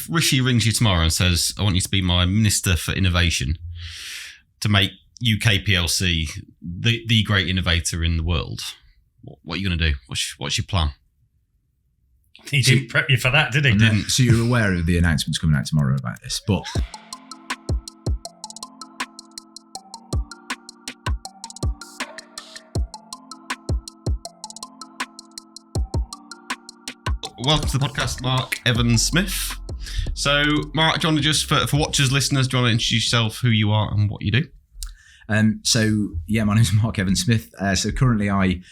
if Rishi rings you tomorrow and says, I want you to be my Minister for Innovation to make UK PLC the great innovator in the world, what are you going to do? What's your plan? He didn't prep you for that, did he? Didn't. So you're aware of the announcements coming out tomorrow about this, but... Welcome to the podcast, Mark Evans-Smith. So, Mark, do you want to just, for watchers, listeners, do you want to introduce yourself, who you are and what you do? My name is Mark Evans-Smith. So currently I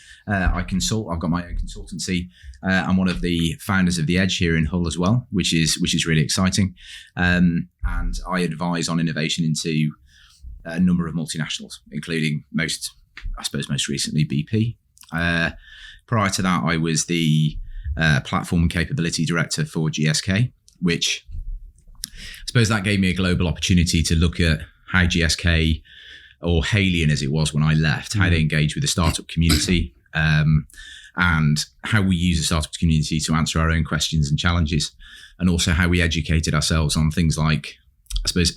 consult. I've got my own consultancy. I'm one of the founders of The Edge here in Hull as well, which is really exciting. And I advise on innovation into a number of multinationals, including most recently BP. Prior to that, I was the platform and capability director for GSK, which I suppose that gave me a global opportunity to look at how GSK, or Haleon as it was when I left, how they engage with the startup community, and how we use the startup community to answer our own questions and challenges, and also how we educated ourselves on things like, I suppose,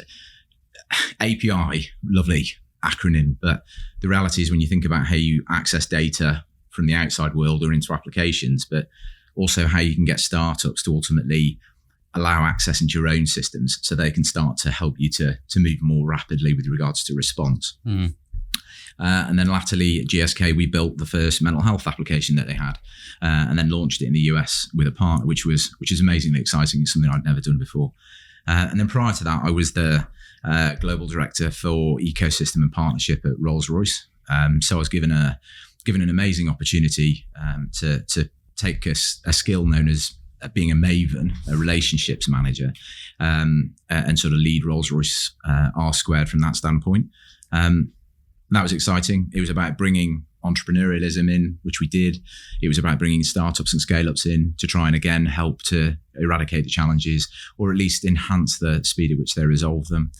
API, lovely acronym, but the reality is when you think about how you access data from the outside world or into applications, but also how you can get startups to ultimately allow access into your own systems so they can start to help you to move more rapidly with regards to response. And then latterly at GSK, we built the first mental health application that they had, and then launched it in the US with a partner, which is amazingly exciting. It's something I'd never done before. And then prior to that, I was the global director for ecosystem and partnership at Rolls-Royce. So I was given an amazing opportunity to take a skill known as being a maven, a relationships manager, and sort of lead Rolls-Royce R squared from that standpoint. That was exciting. It was about bringing entrepreneurialism in, which we did. It was about bringing startups and scale-ups in to try and, again, help to eradicate the challenges or at least enhance the speed at which they resolve them.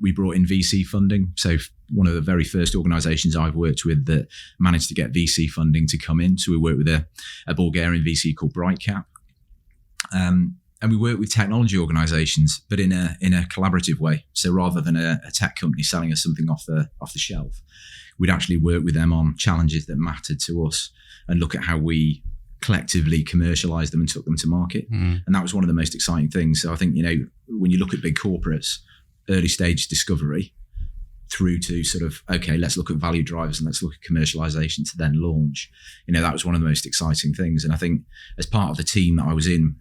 We brought in VC funding. So one of the very first organizations I've worked with that managed to get VC funding to come in. So we worked with a Bulgarian VC called Brightcap. And we work with technology organizations, but in a collaborative way. So rather than a tech company selling us something off the shelf, we'd actually work with them on challenges that mattered to us and look at how we collectively commercialized them and took them to market. And that was one of the most exciting things. So I think, when you look at big corporates, early stage discovery through to sort of, okay, let's look at value drivers and let's look at commercialization to then launch. that was one of the most exciting things. And I think as part of the team that I was in,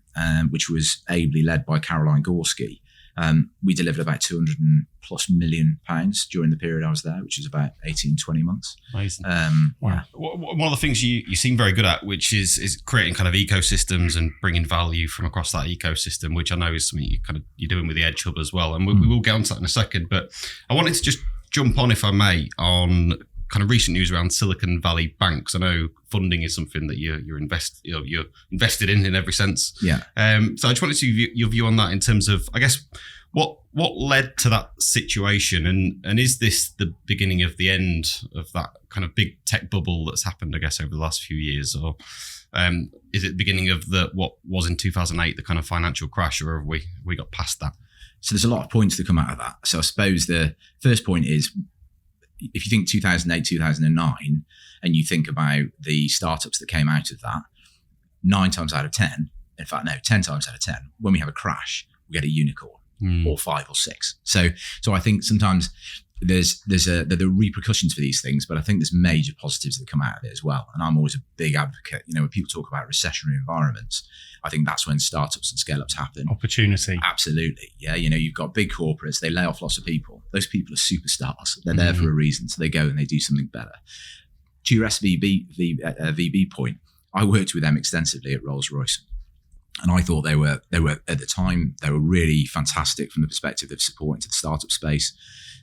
which was ably led by Caroline Gorski, we delivered about £200+ million during the period I was there, which is about 18, 20 months. Amazing. Yeah. One of the things you seem very good at, which is creating kind of ecosystems and bringing value from across that ecosystem, which I know is something you're doing with the Edge Hub as well. And we will get onto that in a second. But I wanted to just jump on, if I may, on kind of recent news around Silicon Valley banks. I know funding is something that you're invested in every sense. Yeah. So I just wanted to see your view on that in terms of, I guess, what led to that situation, and is this the beginning of the end of that kind of big tech bubble that's happened, I guess, over the last few years, or is it the beginning of what was in 2008 the kind of financial crash, or have we got past that? So there's a lot of points to come out of that. So I suppose the first point is, if you think 2008, 2009, and you think about the startups that came out of that, 9 times out of 10, in fact, no, 10 times out of 10, when we have a crash, we get a unicorn or 5 or 6. So I think sometimes there are repercussions for these things, but I think there's major positives that come out of it as well. And I'm always a big advocate. When people talk about recessionary environments, I think that's when startups and scale-ups happen. Opportunity. Absolutely. Yeah. You've got big corporates, they lay off lots of people. Those people are superstars. They're there for a reason. So they go and they do something better. To your SVB point, I worked with them extensively at Rolls-Royce. And I thought they were at the time, they were really fantastic from the perspective of supporting to the startup space.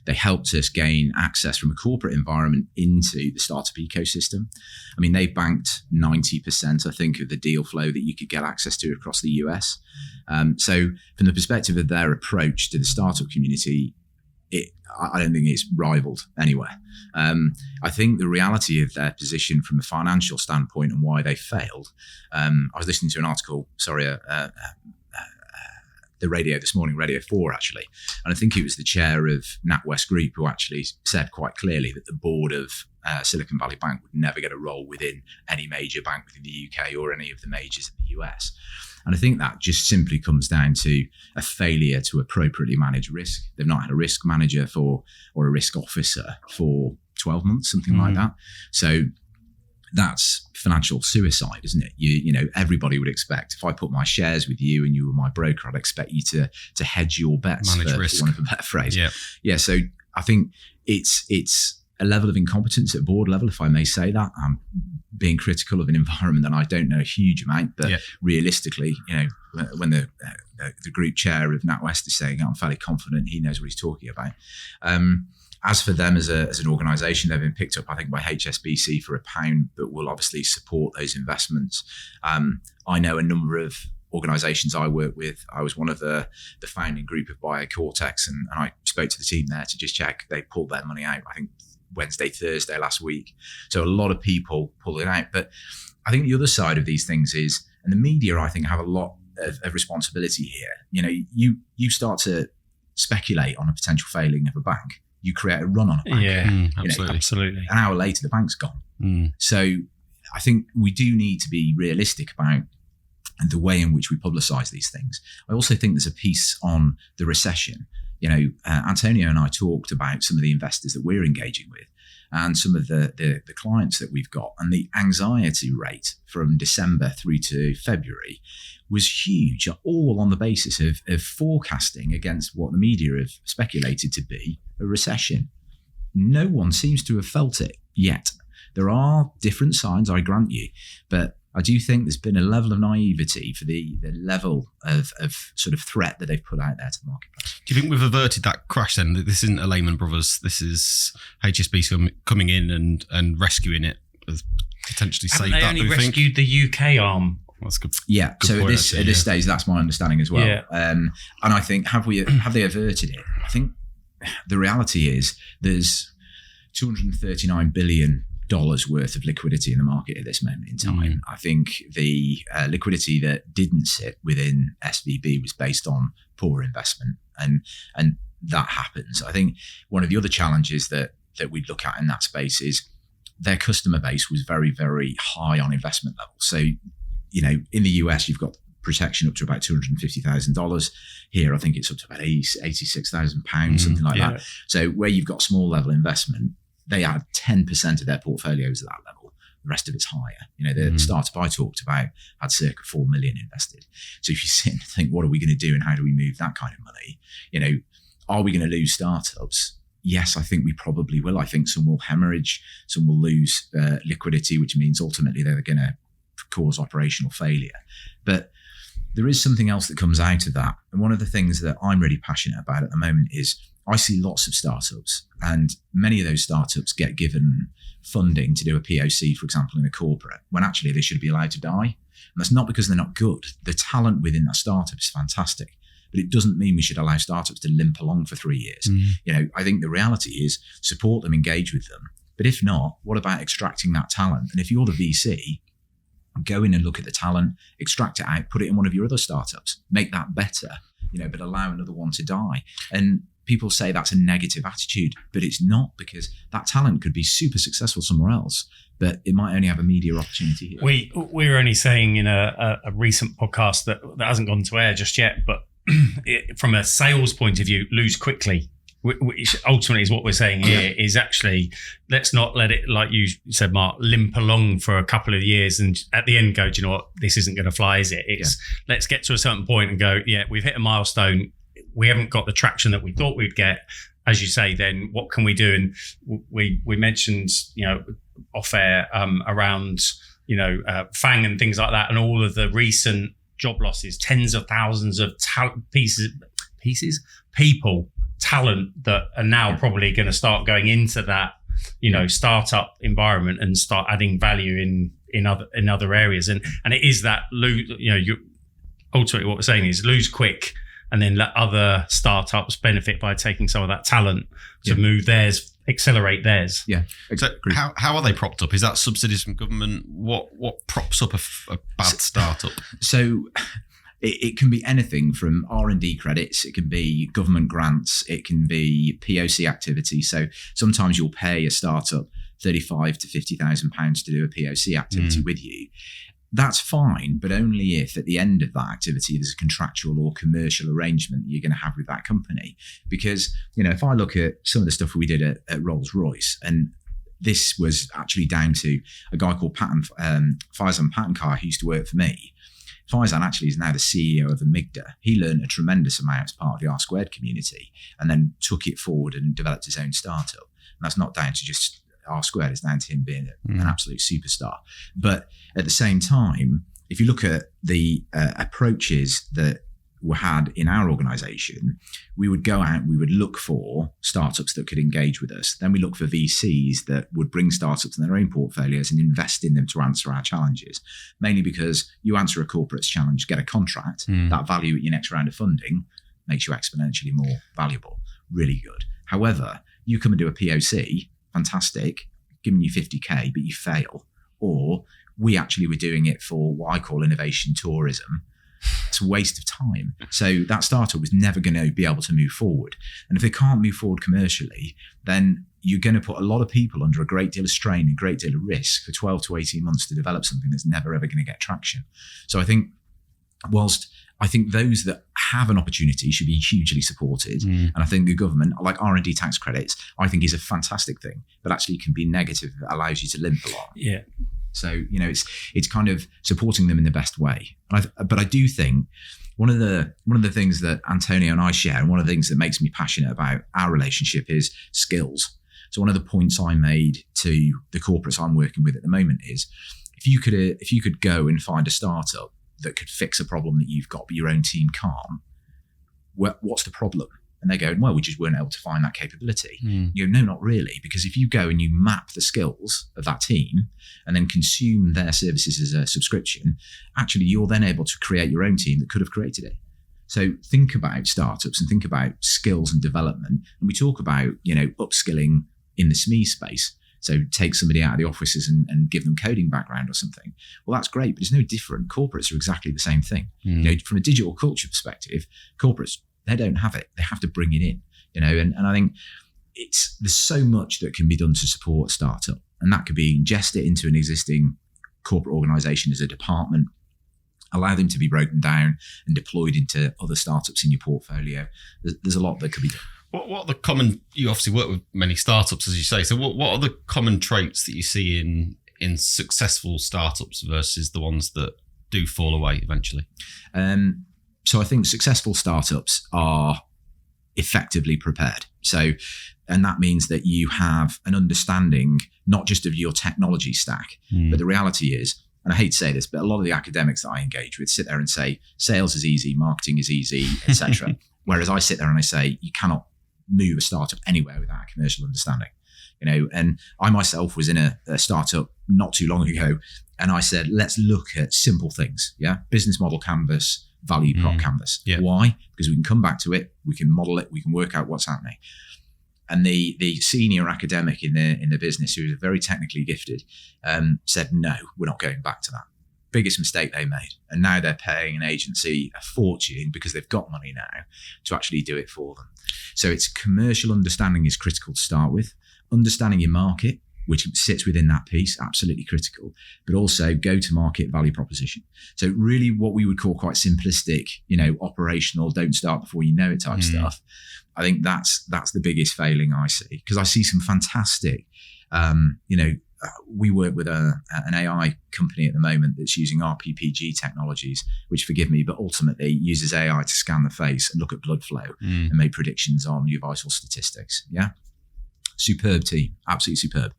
They helped us gain access from a corporate environment into the startup ecosystem. I mean, they banked 90%, I think, of the deal flow that you could get access to across the US. So from the perspective of their approach to the startup community, I don't think it's rivaled anywhere. I think the reality of their position from a financial standpoint and why they failed, I was listening to an article, the radio this morning, Radio 4 actually, and I think it was the chair of NatWest Group who actually said quite clearly that the board of Silicon Valley Bank would never get a role within any major bank within the UK or any of the majors in the US. And I think that just simply comes down to a failure to appropriately manage risk. They've not had a risk manager or a risk officer for 12 months, something like that. So that's financial suicide, isn't it? You know, everybody would expect, if I put my shares with you and you were my broker, I'd expect you to hedge your bets, manage for risk. want of a better phrase. Yeah. So I think it's a level of incompetence at board level, if I may say that. I'm being critical of an environment that I don't know a huge amount, but realistically, you know, when the group chair of NatWest is saying, I'm fairly confident he knows what he's talking about. As for them as an organisation, they've been picked up, I think, by HSBC for £1 that will obviously support those investments. I know a number of organisations I work with. I was one of the founding group of BioCortex, and I spoke to the team there to just check. They pulled their money out, I think, Wednesday, Thursday last week. So a lot of people pull it out. But I think the other side of these things is, and the media, I think, have a lot of responsibility here. You know, you start to speculate on a potential failing of a bank. You create a run on a bank. Yeah, absolutely. An hour later, the bank's gone. So I think we do need to be realistic about the way in which we publicise these things. I also think there's a piece on the recession. You know, Antonio and I talked about some of the investors that we're engaging with and some of the clients that we've got, and the anxiety rate from December through to February was huge, all on the basis of forecasting against what the media have speculated to be a recession. No one seems to have felt it yet. There are different signs, I grant you, but I do think there's been a level of naivety for the level of sort of threat that they've put out there to the marketplace. Do you think we've averted that crash then? This isn't a Lehman Brothers. This is HSBC coming in and rescuing it, potentially saved that. They only rescued the UK arm. That's good. Yeah. Good so point, at this stage, that's my understanding as well. Yeah. And I think have they averted it? I think the reality is there's $239 billion worth of liquidity in the market at this moment in time. I think the liquidity that didn't sit within SVB was based on poor investment, and that happens. I think one of the other challenges that we look at in that space is their customer base was very, very high on investment levels. So, you know, in the US, you've got protection up to about $250,000. Here, I think it's up to about £86,000, something like that. So where you've got small level investment, they add 10% of their portfolios at that level. The rest of it's higher. You know, the startup I talked about had circa 4 million invested. So if you sit and think, what are we going to do and how do we move that kind of money? You know, are we going to lose startups? Yes, I think we probably will. I think some will hemorrhage, some will lose liquidity, which means ultimately they're going to cause operational failure. But there is something else that comes out of that. And one of the things that I'm really passionate about at the moment is I see lots of startups, and many of those startups get given funding to do a POC, for example, in a corporate, when actually they should be allowed to die. And that's not because they're not good. The talent within that startup is fantastic, but it doesn't mean we should allow startups to limp along for 3 years. You know, I think the reality is support them, engage with them. But if not, what about extracting that talent? And if you're the VC, go in and look at the talent, extract it out, put it in one of your other startups, make that better, you know, but allow another one to die. And people say that's a negative attitude, but it's not, because that talent could be super successful somewhere else, but it might only have a media opportunity here. We were only saying in a recent podcast that hasn't gone to air just yet, but from a sales point of view, lose quickly. Which ultimately is what we're saying here, is actually, let's not let it, like you said, Mark, limp along for a couple of years and at the end go, do you know what, this isn't going to fly, is it? It's let's get to a certain point and go, yeah, we've hit a milestone. We haven't got the traction that we thought we'd get. As you say, then what can we do? And we mentioned, you know, off air around, you know, FANG and things like that, and all of the recent job losses, tens of thousands of people, talent that are now probably going to start going into that, you know, startup environment and start adding value in other areas. And it is that lose, you know, ultimately what we're saying is lose quick and then let other startups benefit by taking some of that talent to move theirs, accelerate theirs. Yeah. So how are they propped up? Is that subsidies from government? What props up a bad startup? So it can be anything from R&D credits, it can be government grants, it can be POC activity. So sometimes you'll pay a startup £35,000 to £50,000 to do a POC activity with you. That's fine, but only if at the end of that activity there's a contractual or commercial arrangement that you're going to have with that company. Because, if I look at some of the stuff we did at Rolls-Royce, and this was actually down to a guy called Faizan Patankar, who used to work for me. Faizan actually is now the CEO of Amigda. He learned a tremendous amount as part of the R2 community and then took it forward and developed his own startup. And that's not down to just R2, it's down to him being an absolute superstar. But at the same time, if you look at the approaches that were had in our organization, we would go out, we would look for startups that could engage with us. Then we look for VCs that would bring startups in their own portfolios and invest in them to answer our challenges. Mainly because you answer a corporate's challenge, get a contract, that value at your next round of funding makes you exponentially more valuable. Really good. However, you come and do a POC, fantastic, giving you 50K, but you fail. Or we actually were doing it for what I call innovation tourism. It's a waste of time. So that startup was never going to be able to move forward. And if they can't move forward commercially, then you're going to put a lot of people under a great deal of strain and a great deal of risk for 12 to 18 months to develop something that's never ever going to get traction. So I think whilst I think those that have an opportunity should be hugely supported. And I think the government, like R&D tax credits, I think is a fantastic thing, but actually can be negative if it allows you to limp along. Yeah. So, it's kind of supporting them in the best way. But I do think one of the things that Antonio and I share, and one of the things that makes me passionate about our relationship is skills. So one of the points I made to the corporates I'm working with at the moment is if you could go and find a startup that could fix a problem that you've got, but your own team can't, what's the problem? And they go, well, we just weren't able to find that capability. You go, no, not really. Because if you go and you map the skills of that team and then consume their services as a subscription, actually you're then able to create your own team that could have created it. So think about startups and think about skills and development. And we talk about, upskilling in the SME space. So take somebody out of the offices and give them coding background or something. Well, that's great, but it's no different. Corporates are exactly the same thing. From a digital culture perspective, corporates, they don't have it. They have to bring it in, and I think there's so much that can be done to support a startup, and that could be ingest it into an existing corporate organization as a department, allow them to be broken down and deployed into other startups in your portfolio. There's a lot that could be done. What are the common, you obviously work with many startups, as you say, so what are the common traits that you see in successful startups versus the ones that do fall away eventually? So I think successful startups are effectively prepared. And that means that you have an understanding, not just of your technology stack, but the reality is, and I hate to say this, but a lot of the academics that I engage with sit there and say, sales is easy, marketing is easy, etc. Whereas I sit there and I say, you cannot move a startup anywhere without a commercial understanding. And I myself was in a startup not too long ago, and I said, let's look at simple things. Yeah. Business model canvas, value prop canvas. Yeah. Why? Because we can come back to it, we can model it, we can work out what's happening. And the senior academic in the business, who was very technically gifted, said, no, we're not going back to that. Biggest mistake they made. And now they're paying an agency a fortune because they've got money now to actually do it for them. So it's commercial understanding is critical to start with. Understanding your market, which sits within that piece, absolutely critical, but also go-to-market value proposition. So really what we would call quite simplistic, operational, don't start before you know it type stuff. I think that's the biggest failing I see, because I see some fantastic, we work with an AI company at the moment that's using RPPG technologies, which, forgive me, but ultimately uses AI to scan the face and look at blood flow and make predictions on your vital statistics. Yeah. Superb team, absolutely superb.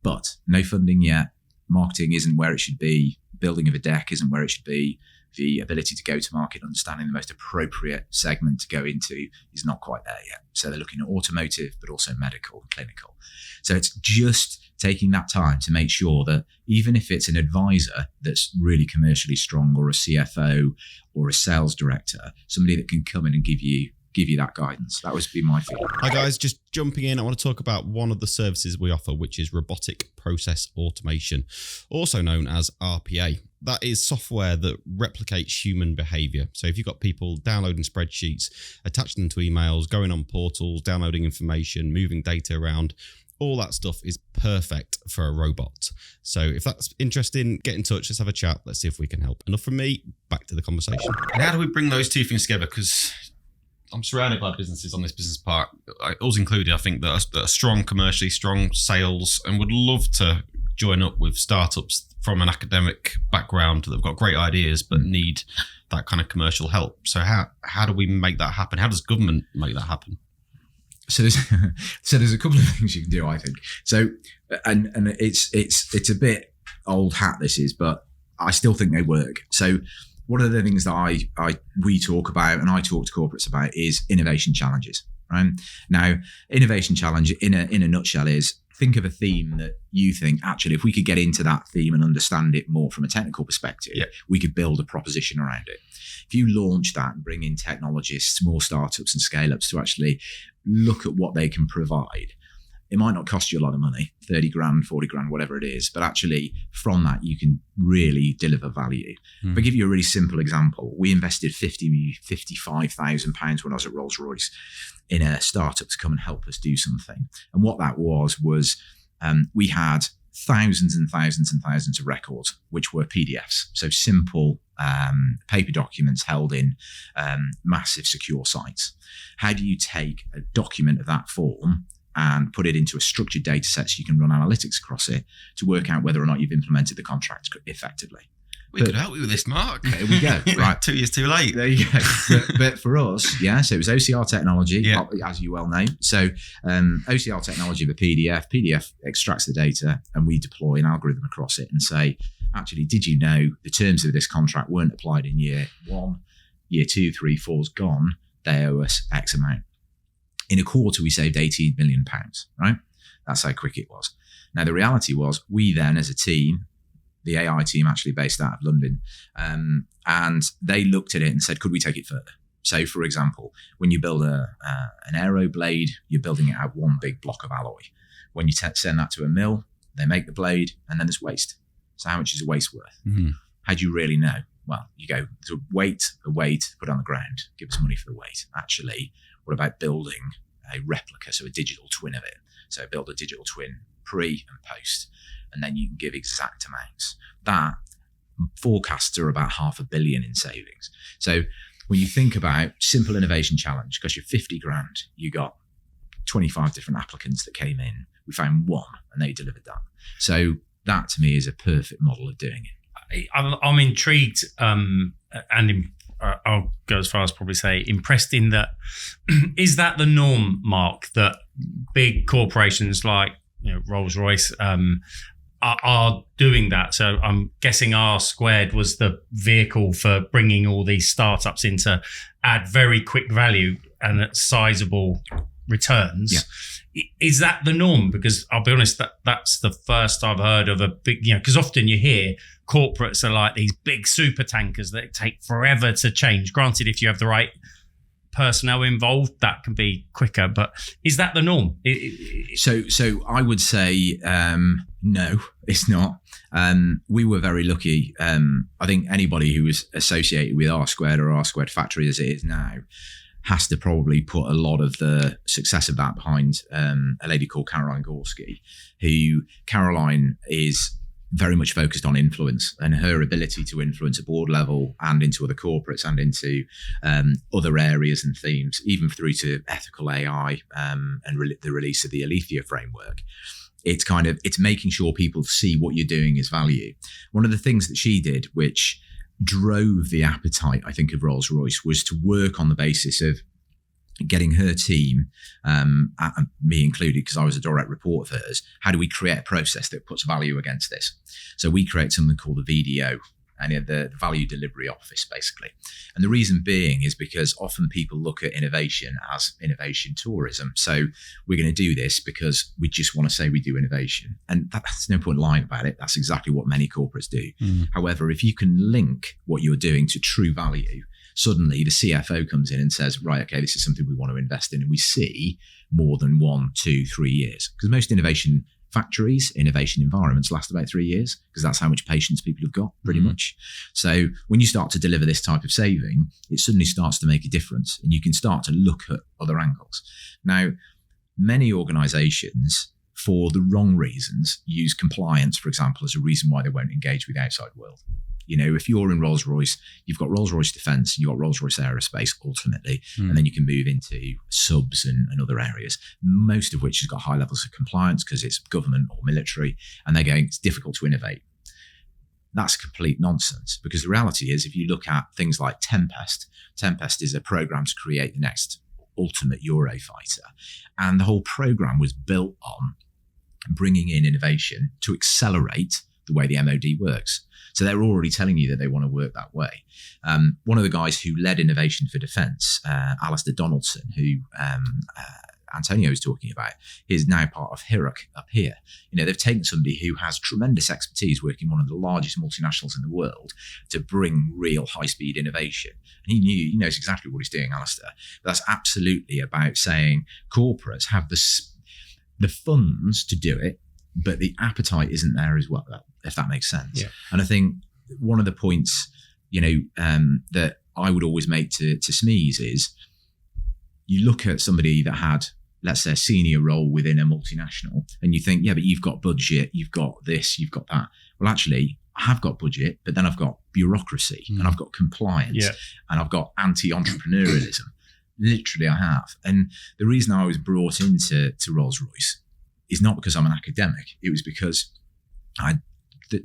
But no funding yet. Marketing isn't where it should be. Building of a deck isn't where it should be. The ability to go to market, understanding the most appropriate segment to go into is not quite there yet. So they're looking at automotive, but also medical and clinical. So it's just taking that time to make sure that even if it's an advisor that's really commercially strong, or a CFO or a sales director, somebody that can come in and give you give you that guidance. That would be my feeling. Hi guys, just jumping in. I want to talk about one of the services we offer, which is robotic process automation, also known as RPA. That is software that replicates human behavior. So if you've got people downloading spreadsheets, attaching them to emails, going on portals, downloading information, moving data around, all that stuff is perfect for a robot. So if that's interesting, get in touch. Let's have a chat. Let's see if we can help. Enough from me. Back to the conversation. And how do we bring those two things together? Because I'm surrounded by businesses on this business park, us included, I think, that are strong commercially, strong sales, and would love to join up with startups from an academic background that have got great ideas but need that kind of commercial help. So how do we make that happen? How does government make that happen? So there's a couple of things you can do, I think. So and it's a bit old hat, this is, but I still think they work. So one of the things that we talk about and I talk to corporates about is innovation challenges. Right now, innovation challenge in a nutshell is, think of a theme that you think, actually, if we could get into that theme and understand it more from a technical perspective, we could build a proposition around it. If you launch that and bring in technologists, small startups and scale-ups to actually look at what they can provide, it might not cost you a lot of money, 30 grand, 40 grand, whatever it is, but actually from that, you can really deliver value. If I give you a really simple example, we invested £55,000 when I was at Rolls-Royce in a startup to come and help us do something. And what that was we had thousands and thousands and thousands of records, which were PDFs. So simple paper documents held in massive secure sites. How do you take a document of that form and put it into a structured data set so you can run analytics across it to work out whether or not you've implemented the contract effectively? We could help you with this, Mark. There we go. Right. 2 years too late. There you go. But for us, so it was OCR technology, as you well know. So OCR technology of a PDF extracts the data and we deploy an algorithm across it and say, actually, did you know the terms of this contract weren't applied in year 1, year 2, 3, 4's gone, they owe us X amount. In a quarter, we saved £18 million, right? That's how quick it was. Now, the reality was we then, as a team, the AI team actually based out of London, and they looked at it and said, could we take it further? So, for example, when you build an aero blade, you're building it out one big block of alloy. When you send that to a mill, they make the blade, and then there's waste. So how much is a waste worth? Mm-hmm. How do you really know? Well, you go, there's a weight, put on the ground, give us money for the weight. Actually, what about building a replica, so a digital twin of it? So build a digital twin pre and post, and then you can give exact amounts. That forecasts are about $500 million in savings. So when you think about simple innovation challenge, because you're 50 grand, you got 25 different applicants that came in. We found one and they delivered that. So that to me is a perfect model of doing it. I'm intrigued and I'll go as far as probably say impressed in that. Is that the norm, Mark, that big corporations like Rolls-Royce are doing that? So I'm guessing R Squared was the vehicle for bringing all these startups in to add very quick value and at sizable returns. Yeah. Is that the norm? Because I'll be honest, that's the first I've heard of a big, because often you hear corporates are like these big super tankers that take forever to change. Granted, if you have the right personnel involved, that can be quicker, but is that the norm? So I would say no, it's not. We were very lucky. I think anybody who was associated with R Squared or R Squared Factory as it is now has to probably put a lot of the success of that behind a lady called Caroline Gorski, who Caroline is very much focused on influence, and her ability to influence at board level and into other corporates and into other areas and themes, even through to ethical AI and the release of the Alethea framework. It's making sure people see what you're doing is value. One of the things that she did, which drove the appetite, I think, of Rolls-Royce, was to work on the basis of getting her team, me included, because I was a direct report of hers, how do we create a process that puts value against this? So we create something called the VDO, and the Value Delivery Office, basically. And the reason being is because often people look at innovation as innovation tourism. So we're going to do this because we just want to say we do innovation. And that's no point lying about it. That's exactly what many corporates do. Mm. However, if you can link what you're doing to true value, suddenly the CFO comes in and says, right, okay, this is something we want to invest in. And we see more than 1, 2, 3 years. Because most innovation factories, innovation environments last about 3 years, because that's how much patience people have got, pretty much. So when you start to deliver this type of saving, it suddenly starts to make a difference, and you can start to look at other angles. Now, many organizations, for the wrong reasons, use compliance, for example, as a reason why they won't engage with the outside world. You know, if you're in Rolls-Royce, you've got Rolls-Royce Defence, you've got Rolls-Royce Aerospace ultimately, and then you can move into subs and other areas, most of which has got high levels of compliance because it's government or military, and they're going, it's difficult to innovate. That's complete nonsense, because the reality is, if you look at things like Tempest is a program to create the next ultimate Eurofighter, and the whole program was built on bringing in innovation to accelerate the way the MOD works. So they're already telling you that they want to work that way. One of the guys who led innovation for defence, Alistair Donaldson, who Antonio was talking about, is now part of HIROC up here. You know, they've taken somebody who has tremendous expertise working one of the largest multinationals in the world to bring real high-speed innovation. And he knows exactly what he's doing, Alistair. But that's absolutely about saying corporates have the funds to do it, but the appetite isn't there as well, if that makes sense. Yeah. And I think one of the points, that I would always make to SMEs is, you look at somebody that had, let's say, a senior role within a multinational, and you think, yeah, but you've got budget, you've got this, you've got that. Well, actually, I have got budget, but then I've got bureaucracy and I've got compliance and I've got anti-entrepreneurialism. Literally, I have. And the reason I was brought into Rolls-Royce is not because I'm an academic. It was because I had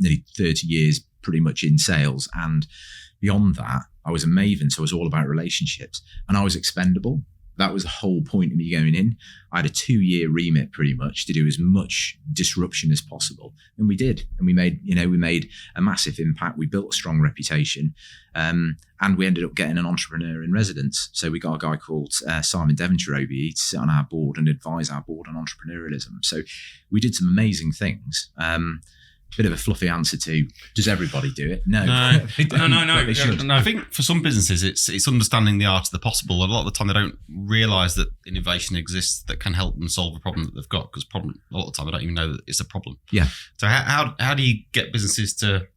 nearly 30 years pretty much in sales. And beyond that, I was a maven. So it was all about relationships. And I was expendable. That was the whole point of me going in. I had a 2-year remit pretty much to do as much disruption as possible. And we did. And we made a massive impact. We built a strong reputation. And we ended up getting an entrepreneur in residence. So we got a guy called Simon Devonshire OBE to sit on our board and advise our board on entrepreneurialism. So we did some amazing things. Bit of a fluffy answer to, does everybody do it? No. No. I think for some businesses, it's understanding the art of the possible. A lot of the time, they don't realise that innovation exists that can help them solve a problem that they've got. Because a lot of the time, they don't even know that it's a problem. Yeah. So how do you get businesses to,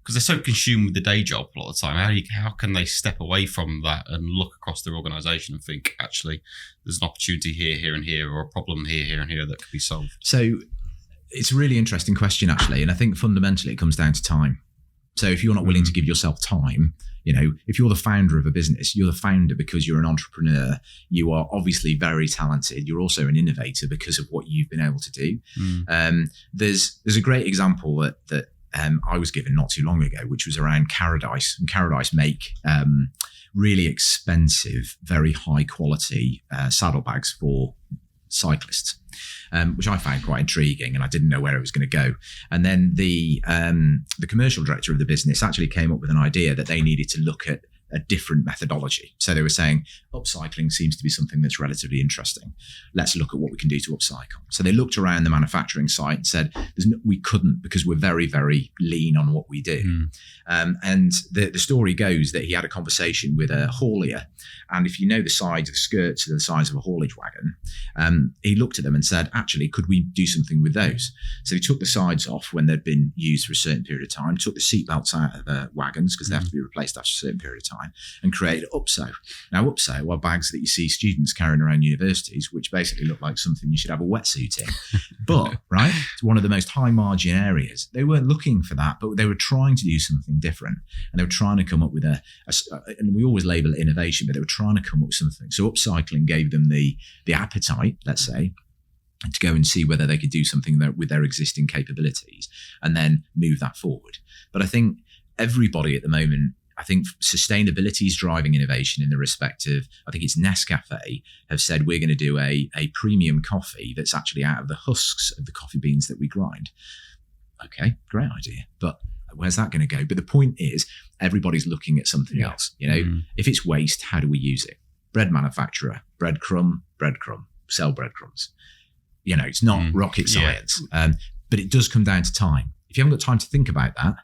because they're so consumed with the day job a lot of the time, how can they step away from that and look across their organisation and think, actually, there's an opportunity here, and here, or a problem here, and here that could be solved? So it's a really interesting question, actually. And I think fundamentally it comes down to time. So if you're not willing to give yourself time, if you're the founder of a business, you're the founder because you're an entrepreneur. You are obviously very talented. You're also an innovator because of what you've been able to do. There's a great example that I was given not too long ago, which was around Caradice. And Caradice make really expensive, very high quality saddlebags for cyclists. Which I found quite intriguing, and I didn't know where it was going to go. And then the commercial director of the business actually came up with an idea that they needed to look at a different methodology. So they were saying, upcycling seems to be something that's relatively interesting. Let's look at what we can do to upcycle. So they looked around the manufacturing site and said, we couldn't, because we're very, very lean on what we do. And the story goes that he had a conversation with a haulier. And if you know the sides of the skirts are the size of a haulage wagon, he looked at them and said, actually, could we do something with those? So he took the sides off when they'd been used for a certain period of time, took the seat belts out of the wagons because they have to be replaced after a certain period of time, and created UPSO. Now, UPSO are bags that you see students carrying around universities, which basically look like something you should have a wetsuit in. But, right, it's one of the most high margin areas. They weren't looking for that, but they were trying to do something different. And they were trying to come up with and we always label it innovation, but they were trying to come up with something. So upcycling gave them the appetite, let's say, to go and see whether they could do something with their existing capabilities and then move that forward. But I think everybody at the moment, I think sustainability is driving innovation in the respect of, I think it's Nescafe have said, we're going to do a premium coffee that's actually out of the husks of the coffee beans that we grind. Okay, great idea. But where's that going to go? But the point is, everybody's looking at something else. If it's waste, how do we use it? Bread manufacturer, breadcrumb, sell breadcrumbs. It's not rocket science, but it does come down to time. If you haven't got time to think about that,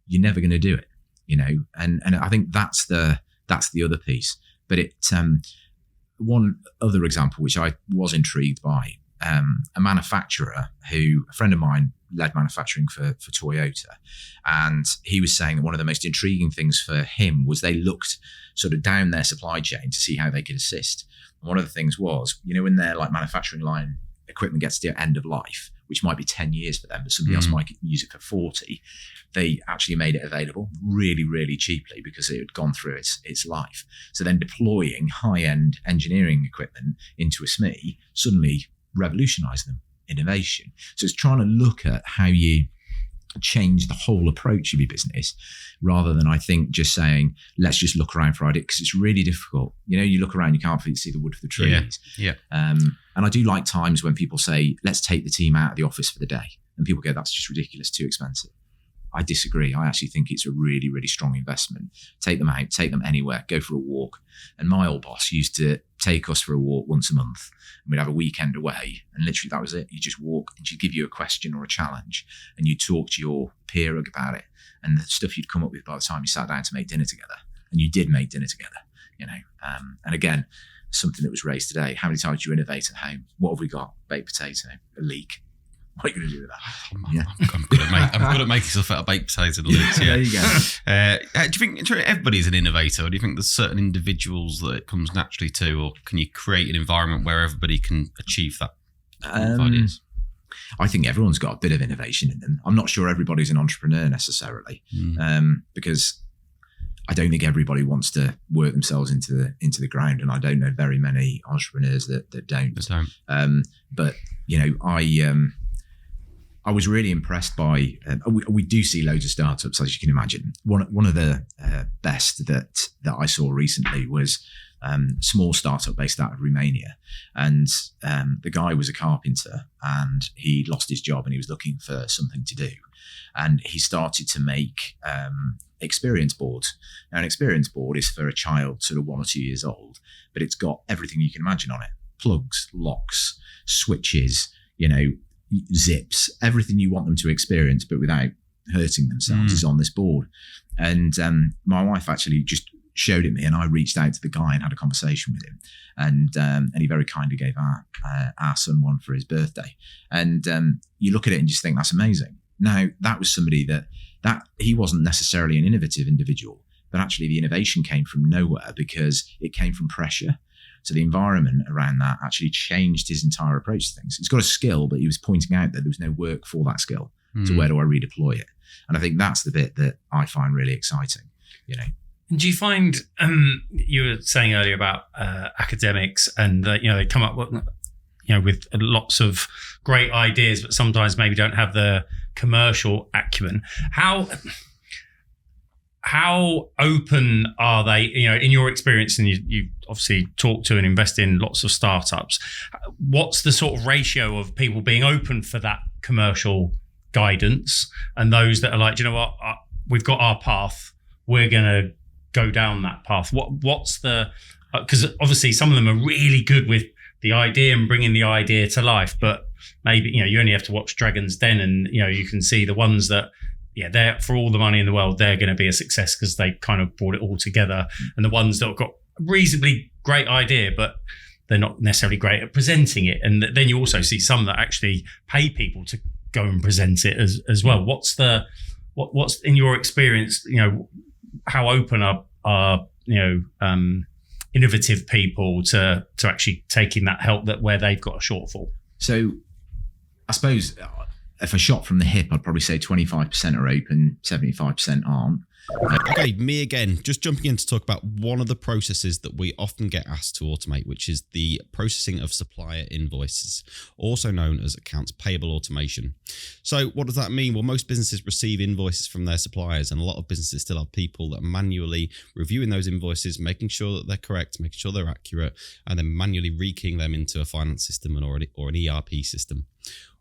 you're never going to do it. And I think that's the That's the other piece. But one other example, which I was intrigued by, a manufacturer a friend of mine led manufacturing for Toyota. And he was saying that one of the most intriguing things for him was they looked sort of down their supply chain to see how they could assist. And one of the things was, when their like manufacturing line equipment gets to the end of life, which might be 10 years for them, but somebody else might use it for 40, they actually made it available really, really cheaply because it had gone through its life. So then deploying high-end engineering equipment into a SME suddenly revolutionized them, innovation. So it's trying to look at how you change the whole approach of your business rather than, I think, just saying, let's just look around for ideas, because it's really difficult. You look around, you can't see the wood for the trees. Yeah. And I do like times when people say, let's take the team out of the office for the day. And people go, that's just ridiculous, too expensive. I disagree. I actually think it's a really, really strong investment. Take them out, take them anywhere, go for a walk. And my old boss used to take us for a walk once a month, and we'd have a weekend away, and literally that was it. You just walk, and she'd give you a question or a challenge, and you talk to your peer about it, and the stuff you'd come up with by the time you sat down to make dinner together. And you did make dinner together, and again, something that was raised today: how many times do you innovate at home? What have we got? Baked potato, a leek. What are you going to do with that? I'm good at making stuff out of baked potatoes and leeks. Yeah. There you go. Do you think everybody's an innovator, or do you think there's certain individuals that it comes naturally to, or can you create an environment where everybody can achieve that? Ideas? I think everyone's got a bit of innovation in them. I'm not sure everybody's an entrepreneur necessarily, because I don't think everybody wants to work themselves into the ground, and I don't know very many entrepreneurs that don't. But I was really impressed by. We do see loads of startups, as you can imagine. One of the best that I saw recently was a small startup based out of Romania, and the guy was a carpenter, and he lost his job, and he was looking for something to do, and he started to make experience boards. Now, an experience board is for a child sort of 1 or 2 years old, but it's got everything you can imagine on it: plugs, locks, switches, zips, everything you want them to experience, but without hurting themselves is on this board. And my wife actually just showed it me, and I reached out to the guy and had a conversation with him, and he very kindly gave our son one for his birthday. And you look at it and just think, that's amazing. Now, that was somebody that he wasn't necessarily an innovative individual, but actually the innovation came from nowhere because it came from pressure. So the environment around that actually changed his entire approach to things. He's got a skill, but he was pointing out that there was no work for that skill. So where do I redeploy it? And I think that's the bit that I find really exciting, And do you find, you were saying earlier about academics, and they come up with lots of great ideas, but sometimes maybe don't have the commercial acumen. How open are they, in your experience, and you obviously talk to and invest in lots of startups, what's the sort of ratio of people being open for that commercial guidance and those that are like, we've got our path, we're going to go down that path? What's the, because obviously some of them are really good with the idea and bringing the idea to life, but maybe, you only have to watch Dragon's Den and, you can see the ones that, they're, for all the money in the world, they're going to be a success because they kind of brought it all together. And the ones that have got a reasonably great idea, but they're not necessarily great at presenting it. And then you also see some that actually pay people to go and present it as well. What's in your experience, how open are innovative people to actually taking that help that where they've got a shortfall? So I suppose if I shot from the hip, I'd probably say 25% are open, 75% aren't. Okay, me again, just jumping in to talk about one of the processes that we often get asked to automate, which is the processing of supplier invoices, also known as accounts payable automation. So what does that mean? Well, most businesses receive invoices from their suppliers, and a lot of businesses still have people that are manually reviewing those invoices, making sure that they're correct, making sure they're accurate, and then manually rekeying them into a finance system or an ERP system.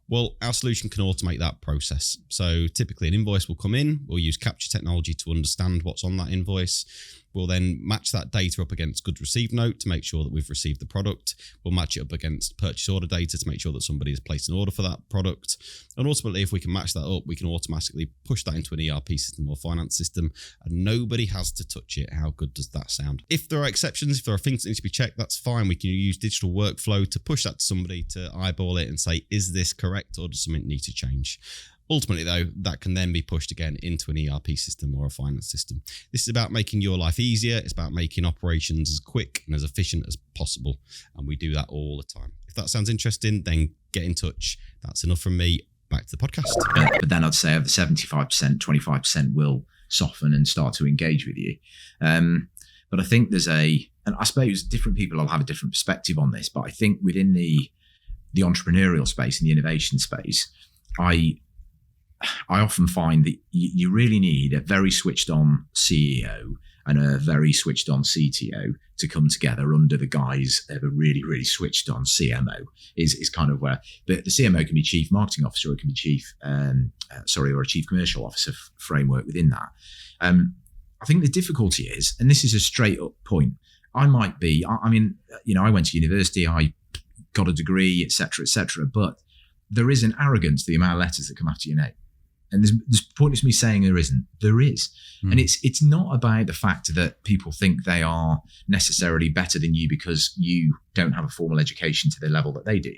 Well, our solution can automate that process. So typically an invoice will come in, we'll use capture technology to understand what's on that invoice. We'll then match that data up against goods received note to make sure that we've received the product. We'll match it up against purchase order data to make sure that somebody has placed an order for that product. And ultimately, if we can match that up, we can automatically push that into an ERP system or finance system, and nobody has to touch it. How good does that sound? If there are exceptions, if there are things that need to be checked, that's fine. We can use digital workflow to push that to somebody to eyeball it and say, is this correct or does something need to change? Ultimately, though, that can then be pushed again into an ERP system or a finance system. This is about making your life easier. It's about making operations as quick and as efficient as possible. And we do that all the time. If that sounds interesting, then get in touch. That's enough from me. Back to the podcast. But then I'd say of the 75%, 25% will soften and start to engage with you. But I think and I suppose different people will have a different perspective on this, but I think within the entrepreneurial space and the innovation space, I often find that you really need a very switched on CEO and a very switched on CTO to come together under the guise of a really, really switched on CMO is kind of where the CMO can be chief marketing officer, or it can be or a chief commercial officer framework within that. I think the difficulty is, and this is a straight up point, I went to university, I got a degree, et cetera, but there is an arrogance to the amount of letters that come after your name. And there's pointless me saying there isn't. There is. And it's not about the fact that people think they are necessarily better than you because you don't have a formal education to the level that they do.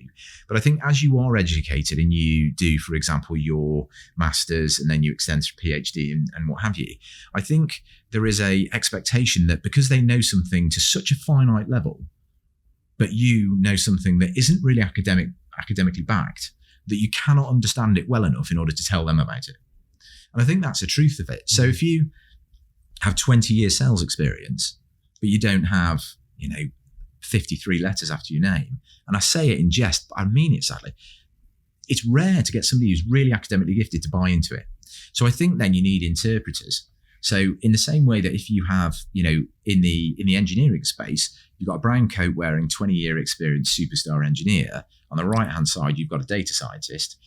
But I think as you are educated and you do, for example, your master's and then you extend to PhD and what have you, I think there is a expectation that because they know something to such a finite level, but you know something that isn't really academically backed, that you cannot understand it well enough in order to tell them about it. And I think that's the truth of it. So if you have 20 years sales experience, but you don't have, 53 letters after your name, and I say it in jest, but I mean it sadly, it's rare to get somebody who's really academically gifted to buy into it. So I think then you need interpreters. So in the same way that if you have, in the engineering space, you've got a brown coat wearing 20-year experienced superstar engineer. On the right-hand side, you've got a data scientist.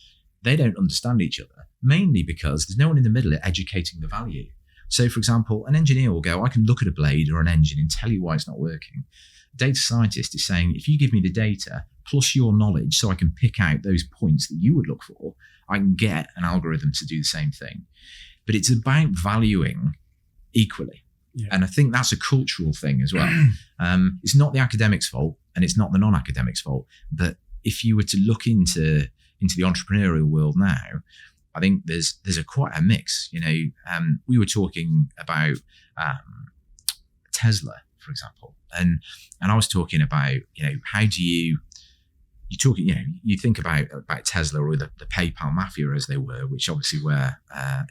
They don't understand each other, mainly because there's no one in the middle educating the value. So, for example, an engineer will go, I can look at a blade or an engine and tell you why it's not working. A data scientist is saying, if you give me the data plus your knowledge so I can pick out those points that you would look for, I can get an algorithm to do the same thing. But it's about valuing equally. Yeah. And I think that's a cultural thing as well. It's not the academics' fault and it's not the non-academics' fault. But if you were to look into the entrepreneurial world now, I think there's quite a mix. We were talking about Tesla, for example, and I was talking about how do you think about Tesla or the PayPal mafia as they were, which obviously where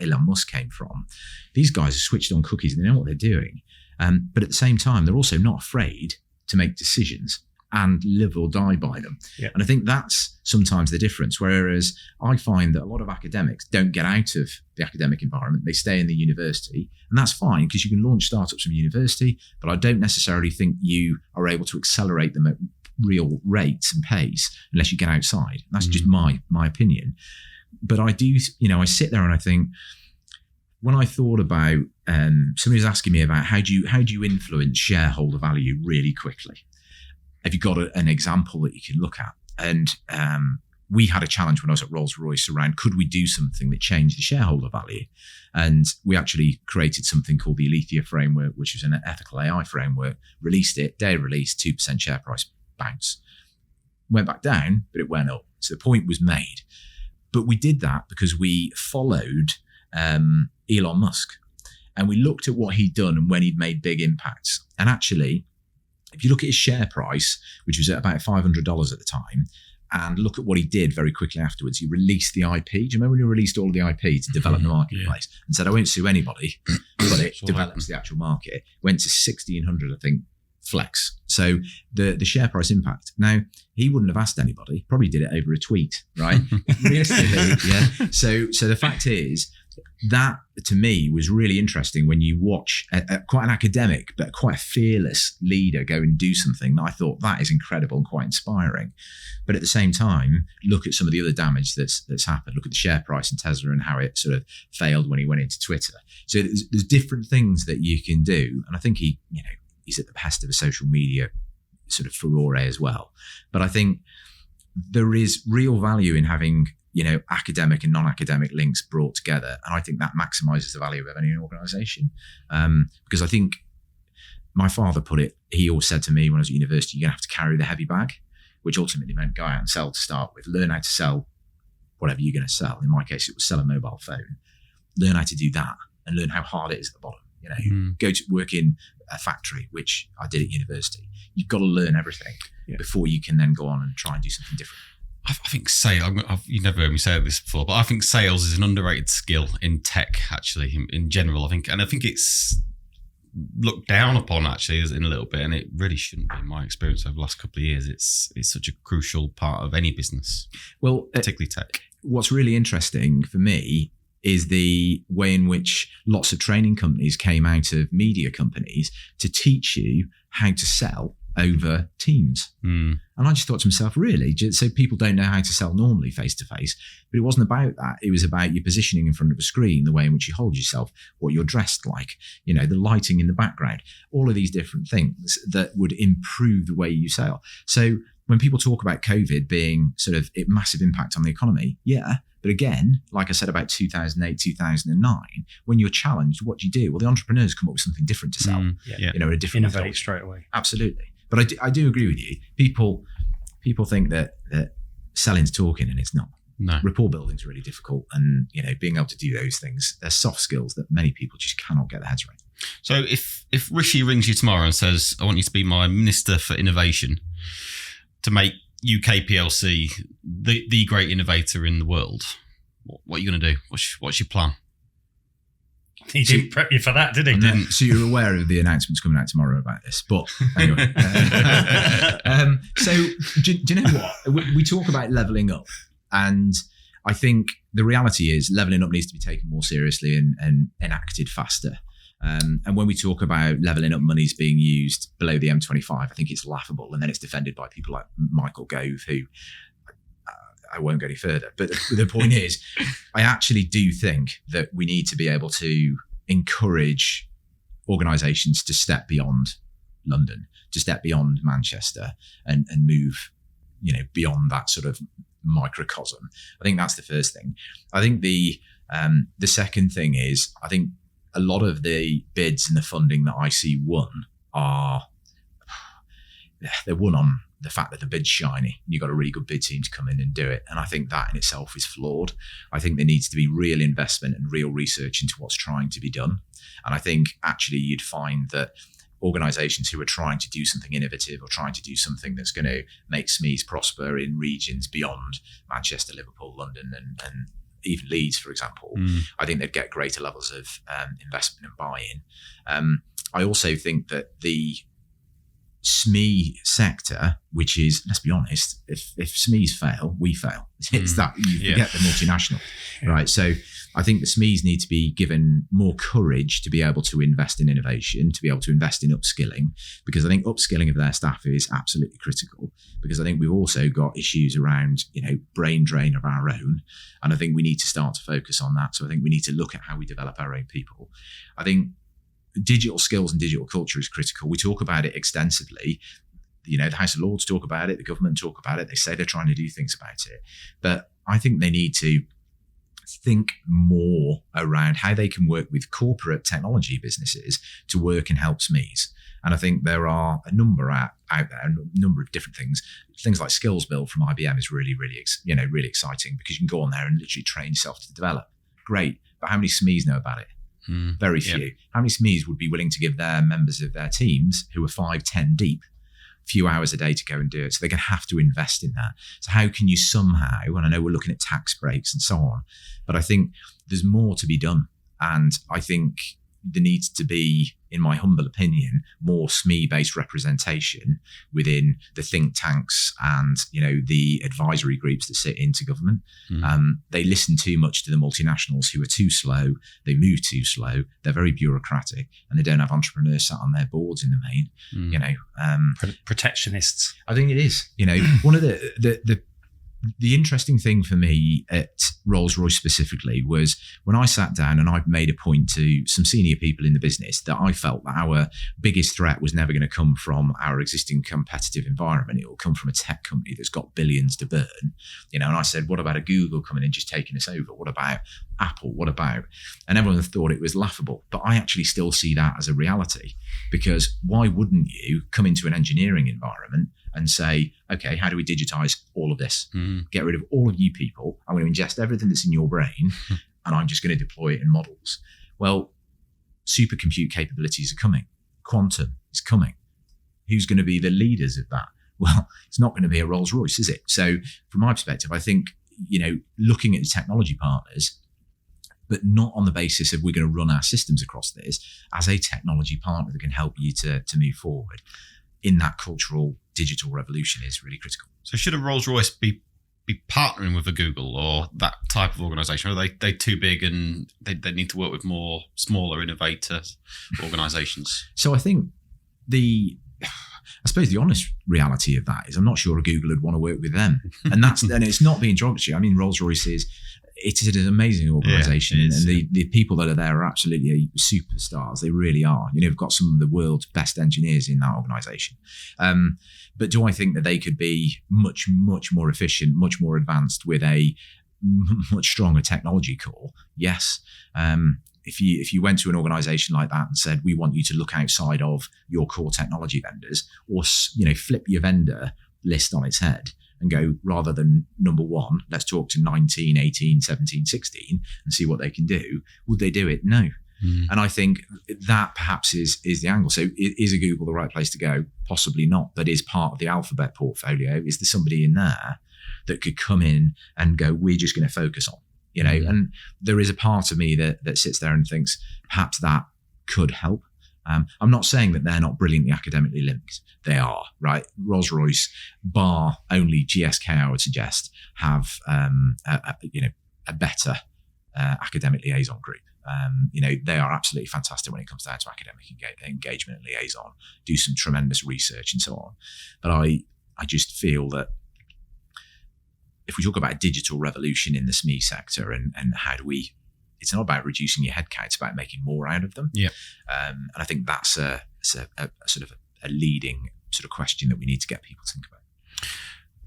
Elon Musk came from. These guys are switched on cookies and they know what they're doing. But at the same time, they're also not afraid to make decisions and live or die by them. Yeah. And I think that's sometimes the difference. Whereas I find that a lot of academics don't get out of the academic environment. They stay in the university, and that's fine because you can launch startups from university, but I don't necessarily think you are able to accelerate them at real rates and pace unless you get outside. That's just my opinion. But I do, I sit there and I think, when I thought about, somebody was asking me about how do you influence shareholder value really quickly? Have you got an example that you can look at? And we had a challenge when I was at Rolls-Royce around, could we do something that changed the shareholder value? And we actually created something called the Alethea framework, which is an ethical AI framework, released it, day of release, 2% share price bounce. Went back down, but it went up. So the point was made. But we did that because we followed Elon Musk. And we looked at what he'd done and when he'd made big impacts. And actually, if you look at his share price, which was at about $500 at the time, and look at what he did very quickly afterwards, he released the IP. Do you remember when he released all of the IP to develop the marketplace and said, I won't sue anybody, but it develops the actual market. Went to 1,600, I think, flex. So the share price impact. Now, he wouldn't have asked anybody, probably did it over a tweet, right? Realistically, yeah. So the fact is, that to me was really interesting when you watch quite an academic but quite a fearless leader go and do something that I thought that is incredible and quite inspiring. But at the same time, look at some of the other damage that's happened. Look at the share price in Tesla and how it sort of failed when he went into Twitter. So there's different things that you can do, and I think he's at the best of a social media sort of furore as well. But I think there is real value in having academic and non-academic links brought together. And I think that maximizes the value of any organization. Because I think my father put it, he always said to me when I was at university, you're going to have to carry the heavy bag, which ultimately meant go out and sell to start with, learn how to sell whatever you're going to sell. In my case, it was sell a mobile phone, learn how to do that and learn how hard it is at the bottom. Go to work in a factory, which I did at university. You've got to learn everything before you can then go on and try and do something different. I think sales, you've never heard me say this before, but I think sales is an underrated skill in tech, actually, in general. I think it's looked down upon, actually, in a little bit, and it really shouldn't be, in my experience over the last couple of years. It's such a crucial part of any business, particularly tech. What's really interesting for me is the way in which lots of training companies came out of media companies to teach you how to sell over Teams. And I just thought to myself, really? So people don't know how to sell normally face-to-face, but it wasn't about that. It was about your positioning in front of a screen, the way in which you hold yourself, what you're dressed like, the lighting in the background, all of these different things that would improve the way you sell. So when people talk about COVID being sort of a massive impact on the economy, but again, like I said about 2008, 2009, when you're challenged, what do you do? Well, the entrepreneurs come up with something different to sell, a different innovate method. straight away. Absolutely. But I do agree with you. People think that selling's talking, and it's not. No. Rapport building's really difficult, and being able to do those things, they're soft skills that many people just cannot get their heads around. So if Rishi rings you tomorrow and says, "I want you to be my Minister for Innovation to make UK PLC the great innovator in the world," what are you going to do? What's your plan? He didn't prep you for that, did he? Didn't. So you're aware of the announcements coming out tomorrow about this. But anyway. So do you know what? We talk about levelling up. And I think the reality is levelling up needs to be taken more seriously and enacted faster. And when we talk about levelling up monies being used below the M25, I think it's laughable. And then it's defended by people like Michael Gove, who I won't go any further. But the point is, I actually do think that we need to be able to encourage organisations to step beyond London, to step beyond Manchester and move, beyond that sort of microcosm. I think that's the first thing. I think the second thing is, I think a lot of the bids and the funding that I see won they're won on the fact that the bid's shiny. You've got a really good bid team to come in and do it. And I think that in itself is flawed. I think there needs to be real investment and real research into what's trying to be done. And I think actually you'd find that organisations who are trying to do something innovative or trying to do something that's going to make SMEs prosper in regions beyond Manchester, Liverpool, London, and even Leeds, for example, I think they'd get greater levels of investment and buy-in. I also think that the SME sector, which is, let's be honest, if SMEs fail, we fail. It's that you forget the multinational, right? So I think the SMEs need to be given more courage to be able to invest in innovation, to be able to invest in upskilling, because I think upskilling of their staff is absolutely critical. Because I think we've also got issues around, brain drain of our own, and I think we need to start to focus on that. So I think we need to look at how we develop our own people. I think digital skills and digital culture is critical. We talk about it extensively. The House of Lords talk about it. The government talk about it. They say they're trying to do things about it. But I think they need to think more around how they can work with corporate technology businesses to work and help SMEs. And I think there are a number out there, a number of different things. Things like Skills Build from IBM is really, really, really exciting, because you can go on there and literally train yourself to develop. Great. But how many SMEs know about it? Very few. Yep. How many SMEs would be willing to give their members of their teams, who are 5-10 deep, a few hours a day to go and do it? So they're going to have to invest in that. So how can you somehow, and I know we're looking at tax breaks and so on, but I think there's more to be done. And I think there needs to be, in my humble opinion, more SME-based representation within the think tanks and, the advisory groups that sit into government. They listen too much to the multinationals who are too slow. They move too slow. They're very bureaucratic, and they don't have entrepreneurs sat on their boards in the main. Protectionists. I think it is. One of the interesting thing for me at Rolls-Royce specifically was when I sat down and I made a point to some senior people in the business that I felt that our biggest threat was never going to come from our existing competitive environment. It will come from a tech company that's got billions to burn. And I said, what about a Google coming in just taking us over? What about Apple? What about? And everyone thought it was laughable. But I actually still see that as a reality, because why wouldn't you come into an engineering environment and say, okay, how do we digitize all of this? Get rid of all of you people. I'm going to ingest everything that's in your brain and I'm just going to deploy it in models. Well, supercompute capabilities are coming. Quantum is coming. Who's going to be the leaders of that? Well, it's not going to be a Rolls-Royce, is it? So from my perspective, I think, looking at the technology partners, but not on the basis of we're going to run our systems across this, as a technology partner that can help you to move forward in that cultural digital revolution is really critical. So should a Rolls-Royce be partnering with a Google or that type of organisation? Are they too big and they need to work with more smaller innovator organisations? So I think I suppose the honest reality of that is I'm not sure a Google would want to work with them. And it's not being derogatory. I mean, Rolls-Royce is an amazing organisation, and the people that are there are absolutely superstars. They really are. We've got some of the world's best engineers in that organisation. But do I think that they could be much, much more efficient, much more advanced with a much stronger technology core? Yes. If you went to an organisation like that and said, we want you to look outside of your core technology vendors, or flip your vendor list on its head and go, rather than number one, let's talk to 19, 18, 17, 16 and see what they can do. Would they do it? No. And I think that perhaps is the angle. So is a Google the right place to go? Possibly not, but is part of the Alphabet portfolio. Is there somebody in there that could come in and go, we're just going to focus on, and there is a part of me that sits there and thinks perhaps that could help. I'm not saying that they're not brilliantly academically linked. They are, right? Rolls-Royce, bar only GSK, I would suggest, have a better academic liaison group. They are absolutely fantastic when it comes down to academic engagement and liaison, do some tremendous research and so on. But I just feel that if we talk about a digital revolution in the SME sector and how do we, it's not about reducing your headcount, it's about making more out of them. Yeah. And I think that's a sort of a leading sort of question that we need to get people to think about.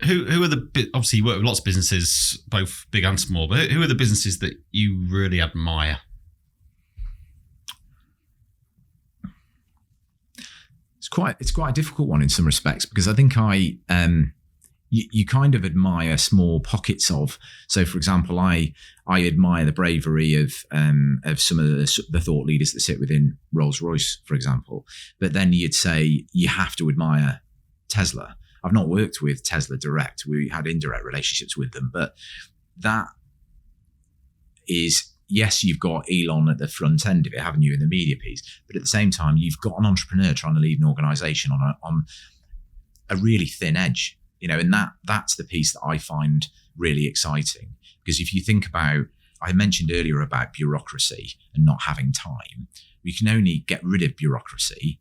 Who are obviously you work with lots of businesses, both big and small, but who are the businesses that you really admire? It's quite a difficult one in some respects, because I think you kind of admire small pockets of. So, for example, I admire the bravery of some of the thought leaders that sit within Rolls-Royce, for example. But then you'd say you have to admire Tesla. I've not worked with Tesla direct. We had indirect relationships with them, but that is, yes, you've got Elon at the front end of it, haven't you, in the media piece? But at the same time, you've got an entrepreneur trying to lead an organization on a really thin edge, and that's the piece that I find really exciting. Because if you think about, I mentioned earlier about bureaucracy and not having time, we can only get rid of bureaucracy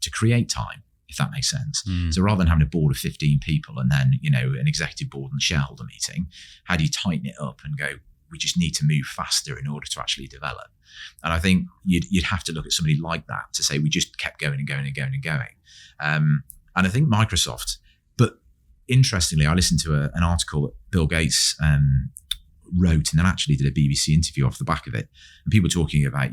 to create time, if that makes sense. So rather than having a board of 15 people and then, an executive board and shareholder meeting, how do you tighten it up and go, we just need to move faster in order to actually develop? And I think you'd have to look at somebody like that to say we just kept going and going and going and going. And I think Microsoft, but interestingly, I listened to an article that Bill Gates wrote and then actually did a BBC interview off the back of it. And people talking about,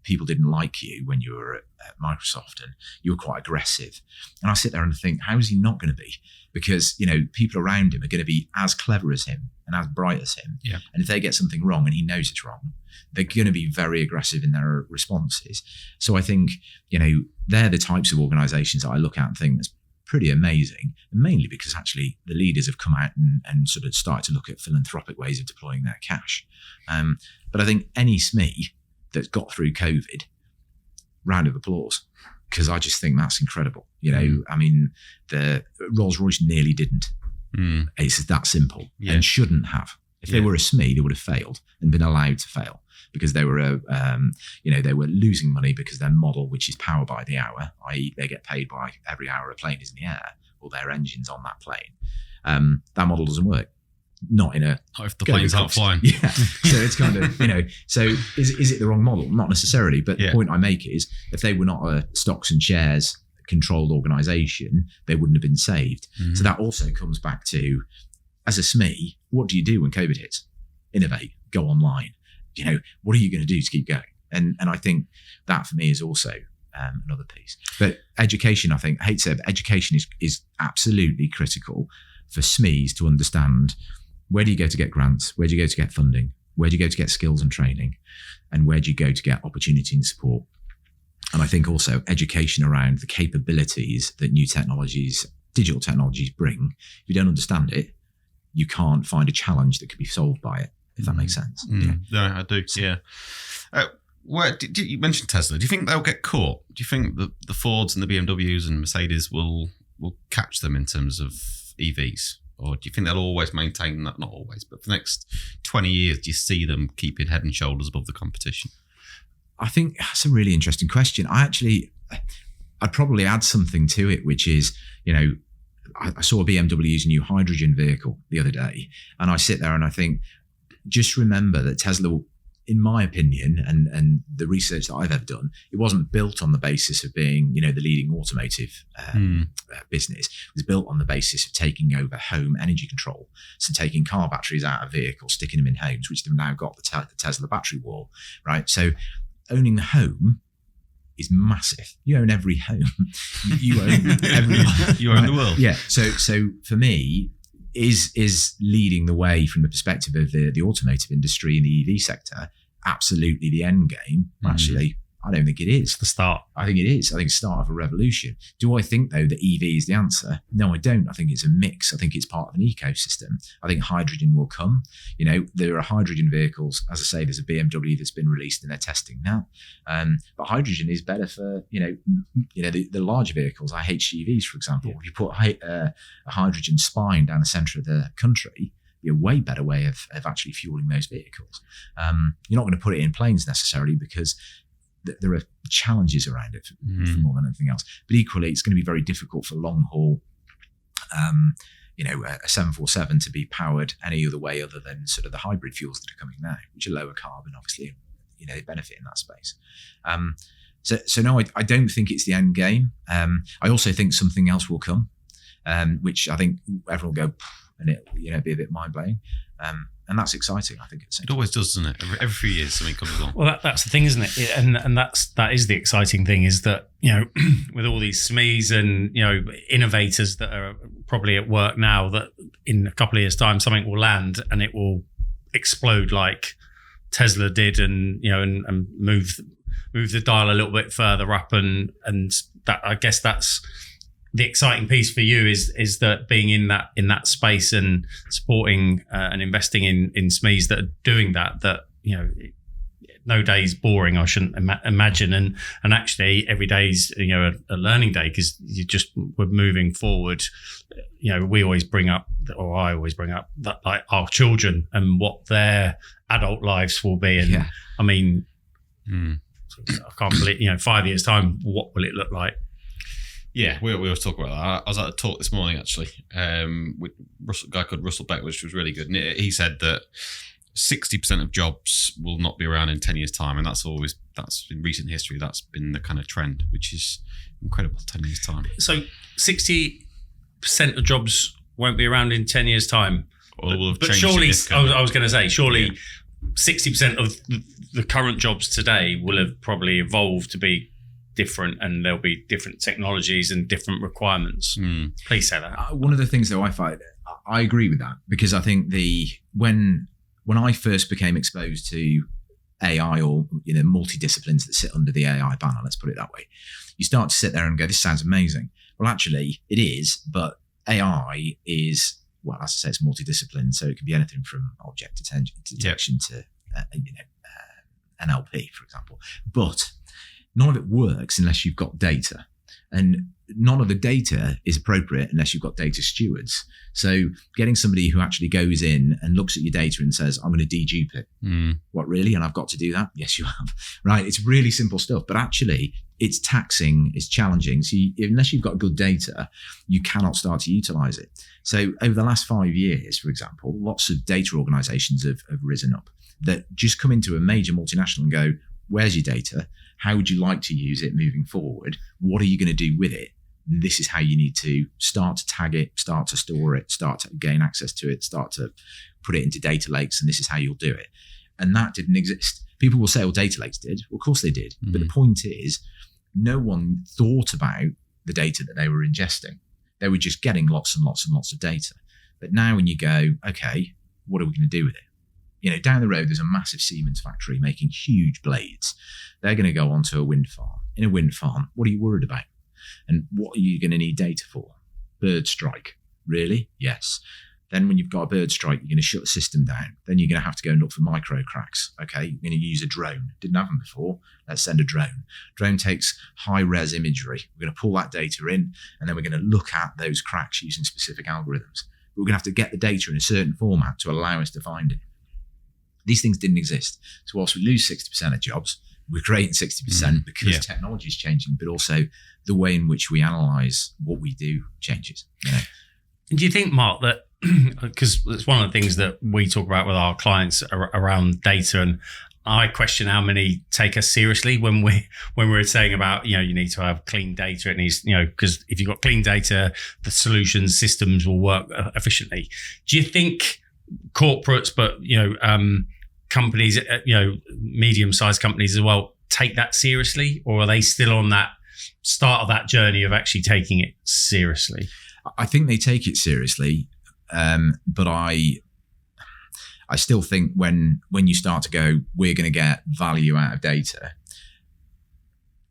people didn't like you when you were at Microsoft and you were quite aggressive. And I sit there and think, how is he not going to be? Because, people around him are going to be as clever as him and as bright as him. Yeah. And if they get something wrong and he knows it's wrong, they're going to be very aggressive in their responses. So I think, they're the types of organizations that I look at and think that's pretty amazing. And mainly because actually the leaders have come out and sort of started to look at philanthropic ways of deploying their cash. But I think any SME that's got through COVID, round of applause, because I just think that's incredible. I mean, the Rolls-Royce nearly didn't. It's that simple, and shouldn't have. If they were a SME, they would have failed and been allowed to fail, because they were, they were losing money because their model, which is power by the hour, i.e., they get paid by every hour a plane is in the air or their engines on that plane. That model doesn't work. Not if the planes aren't flying. Yeah. So it's kind of, so is it the wrong model? Not necessarily. But the point I make is, if they were not a stocks and shares controlled organization, they wouldn't have been saved. So that also comes back to, as a SME, what do you do when COVID hits? Innovate, go online. What are you going to do to keep going? And I think that for me is also another piece. But education, I hate to say it, but education is absolutely critical for SMEs to understand. Where do you go to get grants? Where do you go to get funding? Where do you go to get skills and training? And where do you go to get opportunity and support? And I think also education around the capabilities that new technologies, digital technologies bring. If you don't understand it, you can't find a challenge that could be solved by it, if that makes sense. No, I do. Yeah. You mentioned Tesla. Do you think they'll get caught? Do you think the Fords and the BMWs and Mercedes will catch them in terms of EVs? Or do you think they'll always maintain that? Not always, but for the next 20 years, do you see them keeping head and shoulders above the competition? I think that's a really interesting question. I'd probably add something to it, which is, I saw a BMW use a new hydrogen vehicle the other day, and I sit there and I think, just remember that Tesla, in my opinion, and the research that I've ever done, it wasn't built on the basis of being, the leading automotive business. It was built on the basis of taking over home energy control. So taking car batteries out of vehicles, sticking them in homes, which they've now got the Tesla battery wall, right? So owning the home is massive. You own every home. You own everyone. You own the world. Yeah. So for me, is leading the way from the perspective of the automotive industry and the EV sector absolutely the end game? Actually, I don't think it is. It's the start. I think it is. I think it's the start of a revolution. Do I think, though, that EV is the answer? No, I don't. I think it's a mix. I think it's part of an ecosystem. I think hydrogen will come. There are hydrogen vehicles. As I say, there's a BMW that's been released and they're testing now. But hydrogen is better for, the larger vehicles, like HGVs, for example. If you put a hydrogen spine down the centre of the country, be a way better way of actually fueling those vehicles. You're not going to put it in planes necessarily, because there are challenges around it for more than anything else. But equally, it's going to be very difficult for long haul, a 747 to be powered any other way other than sort of the hybrid fuels that are coming now, which are lower carbon, obviously, they benefit in that space. So no, I don't think it's the end game. I also think something else will come, which I think everyone will go, and it be a bit mind blowing. And that's exciting, I think. It always does, doesn't it? Every few years something comes along. Well, that's the thing, isn't it? And that is the exciting thing, is that, with all these SMEs and, innovators that are probably at work now, that in a couple of years' time, something will land and it will explode like Tesla did, and, and move the dial a little bit further up. And that, I guess that's the exciting piece for you, is that being in that space and supporting and investing in SMEs that are doing that no day is boring, I shouldn't imagine, and actually every day is a learning day, because we're moving forward. We always bring up, or I always bring up, that like our children and what their adult lives will be, and I mean, I can't believe 5 years time, what will it look like? Yeah, we always talk about that. I was at a talk this morning, actually, with a guy called Russell Beck, which was really good. And he said that 60% of jobs will not be around in 10 years' time. And that's in recent history, that's been the kind of trend, which is incredible, 10 years' time. So 60% of jobs won't be around in 10 years' time. But surely, I was going to say, 60% of the current jobs today will have probably evolved to be different, and there'll be different technologies and different requirements. Please say that. One of the things that I find, I agree with that, because I think when I first became exposed to AI, or multidisciplines that sit under the AI banner, let's put it that way, you start to sit there and go, this sounds amazing. Well, actually it is, but AI is, well, as I say, it's multidiscipline, so it can be anything from object detection to NLP, for example. But none of it works unless you've got data. And none of the data is appropriate unless you've got data stewards. So getting somebody who actually goes in and looks at your data and says, I'm going to dedupe it. What, really? And I've got to do that? Yes, you have. Right? It's really simple stuff, but actually it's taxing, it's challenging. So unless you've got good data, you cannot start to utilize it. So over the last 5 years, for example, lots of data organizations have risen up that just come into a major multinational and go, where's your data? How would you like to use it moving forward? What are you going to do with it? This is how you need to start to tag it, start to store it, start to gain access to it, start to put it into data lakes, and this is how you'll do it. And that didn't exist. People will say, well, data lakes did. Well, of course they did. But the point is, no one thought about the data that they were ingesting. They were just getting lots and lots and lots of data. But now when you go, okay, what are we going to do with it? You know, down the road, there's a massive Siemens factory making huge blades. They're going to go onto a wind farm. In a wind farm, what are you worried about? And what are you going to need data for? Bird strike. Really? Yes. Then when you've got a bird strike, you're going to shut the system down. Then you're going to have to go and look for micro cracks. Okay, you're going to use a drone. Didn't have them before. Let's send a drone. Drone takes high-res imagery. We're going to pull that data in, and then we're going to look at those cracks using specific algorithms. But we're going to have to get the data in a certain format to allow us to find it. These things didn't exist. So whilst we lose 60% of jobs, we're creating 60% because technology is changing, but also the way in which we analyze what we do changes. You know? And do you think, Mark, that because it's one of the things that we talk about with our clients around data, and I question how many take us seriously when we're saying about, you know, you need to have clean data. It needs, you know, because if you've got clean data, the solutions, systems will work efficiently. Do you think corporates, but, you know, companies, you know, medium-sized companies as well, take that seriously, or are they still on that start of that journey of actually taking it seriously? I think they take it seriously, but I still think when you start to go, we're going to get value out of data,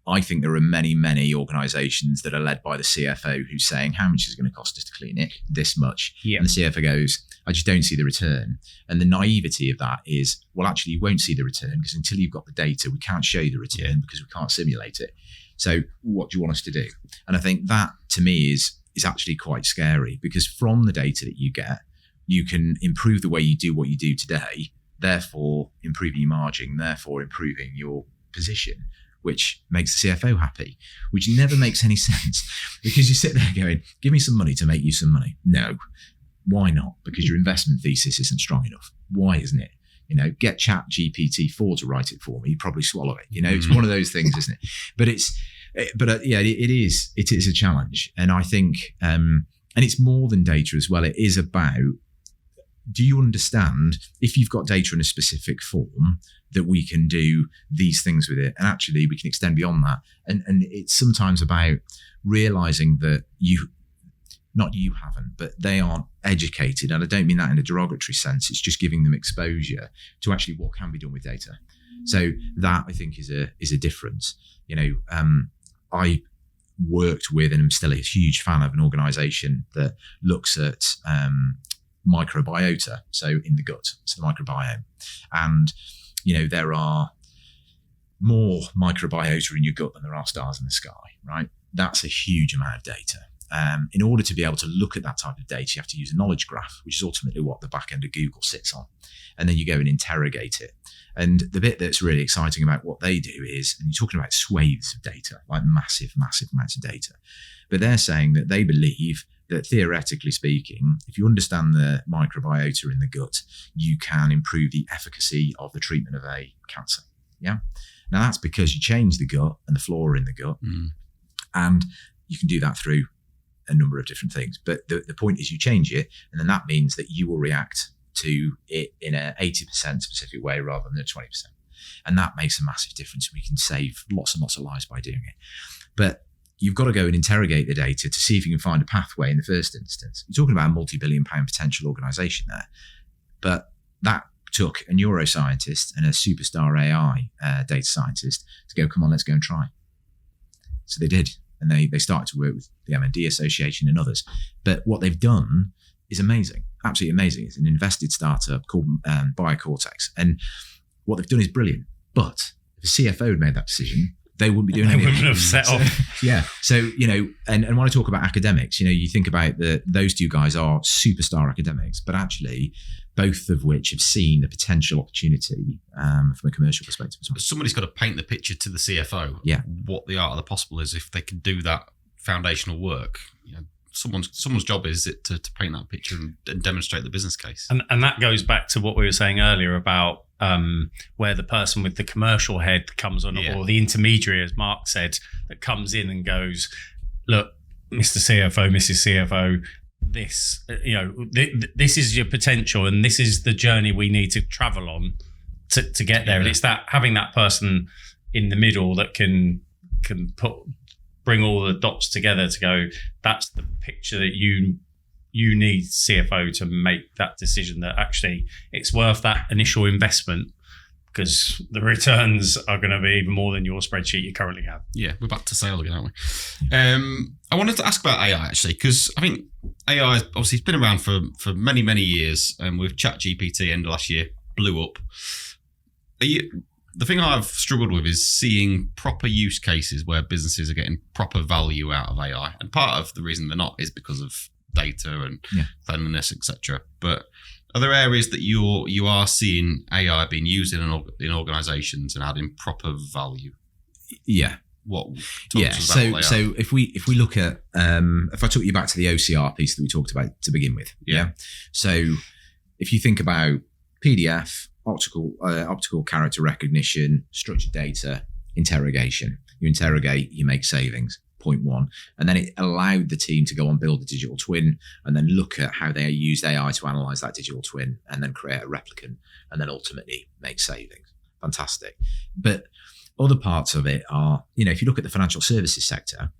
I think there are many, many organizations that are led by the CFO who's saying, how much is it going to cost us to clean it? This much. Yeah. And the CFO goes, I just don't see the return. And the naivety of that is, well, actually, you won't see the return because until you've got the data, we can't show you the return because we can't simulate it. So what do you want us to do? And I think that, to me, is actually quite scary, because from the data that you get, you can improve the way you do what you do today, therefore improving your margin, therefore improving your position, which makes the CFO happy, which never makes any sense, because you sit there going, give me some money to make you some money. No. Why not? Because your investment thesis isn't strong enough. Why isn't it? You know, get Chat GPT-4 to write it for me. You'd probably swallow it. You know, it's one of those things, isn't it? But it is a challenge. And I think, and it's more than data as well. It is about, do you understand, if you've got data in a specific form, that we can do these things with it, and actually we can extend beyond that. And it's sometimes about realizing that not you haven't, but they aren't educated. And I don't mean that in a derogatory sense. It's just giving them exposure to actually what can be done with data. So that, I think, is a difference. You know, I worked with, and I'm still a huge fan of, an organization that looks at microbiota, so in the gut, so the microbiome. And, you know, there are more microbiota in your gut than there are stars in the sky, right? That's a huge amount of data. In order to be able to look at that type of data, you have to use a knowledge graph, which is ultimately what the back end of Google sits on. And then you go and interrogate it. And the bit that's really exciting about what they do is, and you're talking about swathes of data, like massive, massive amounts of data. But they're saying that they believe that, theoretically speaking, if you understand the microbiota in the gut, you can improve the efficacy of the treatment of a cancer. Yeah. Now that's because you change the gut and the flora in the gut. And you can do that through a number of different things. But the point is, you change it, and then that means that you will react to it in a 80% specific way rather than a 20%. And that makes a massive difference. We can save lots and lots of lives by doing it. But you've got to go and interrogate the data to see if you can find a pathway in the first instance. You're talking about a multi-billion-pound potential organization there. But that took a neuroscientist and a superstar AI data scientist to go, come on, let's go and try. So they did. And they started to work with the M&D Association and others. But what they've done is amazing, absolutely amazing. It's an invested startup called Biocortex. And what they've done is brilliant. But if a CFO had made that decision, they wouldn't be doing anything. They wouldn't have set off. Yeah. So, and when I talk about academics, you think about those two guys are superstar academics, but actually both of which have seen the potential opportunity from a commercial perspective as well. But somebody's got to paint the picture to the CFO. Yeah. What the art of the possible is if they can do that foundational work. Someone's job is it to paint that picture and demonstrate the business case. And that goes back to what we were saying earlier about where the person with the commercial head comes on, or the intermediary, as Mark said, that comes in and goes, look, Mr. CFO, Mrs. CFO, this, this is your potential and this is the journey we need to travel on to get there. And it's that having that person in the middle that can bring all the dots together to go, that's the picture that you need, CFO, to make that decision that actually it's worth that initial investment, because the returns are going to be even more than your spreadsheet you currently have. Yeah, we're back to sale again, aren't we? I wanted to ask about AI actually, because I think AI obviously it's been around for many, many years, and with ChatGPT end of last year blew up. The thing I've struggled with is seeing proper use cases where businesses are getting proper value out of AI. And part of the reason they're not is because of data and cleanliness, etc. But are there areas that you are seeing AI being used in organizations and adding proper value? Yeah. So if we look at if I took you back to the OCR piece that we talked about to begin with, So if you think about PDF, optical character recognition, structured data, interrogation. You interrogate, you make savings, point one. And then it allowed the team to go and build a digital twin and then look at how they used AI to analyze that digital twin and then create a replicant and then ultimately make savings. Fantastic. But other parts of it are, if you look at the financial services sector,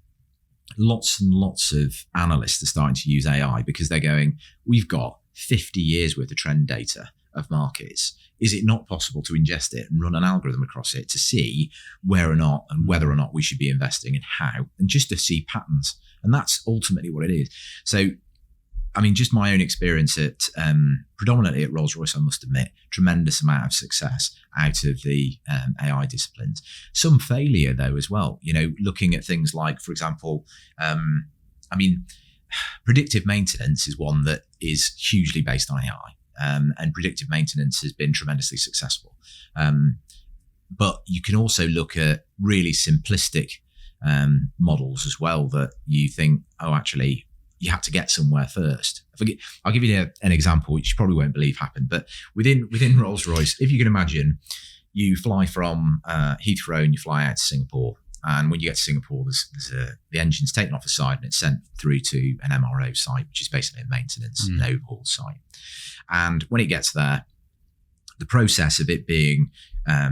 lots and lots of analysts are starting to use AI because they're going, we've got 50 years worth of trend data of markets. Is it not possible to ingest it and run an algorithm across it to see where or not and whether or not we should be investing and how, and just to see patterns? And that's ultimately what it is. So, just my own experience at predominantly at Rolls-Royce, I must admit, tremendous amount of success out of the AI disciplines. Some failure though as well. Looking at things like, for example, predictive maintenance is one that is hugely based on AI. And predictive maintenance has been tremendously successful. But you can also look at really simplistic models as well that you think, actually, you have to get somewhere first. I'll give you an example, which you probably won't believe happened. But within Rolls-Royce, if you can imagine, you fly from Heathrow and you fly out to Singapore. And when you get to Singapore, the engine's taken off the side and it's sent through to an MRO site, which is basically a maintenance and overhaul site. And when it gets there, the process of it being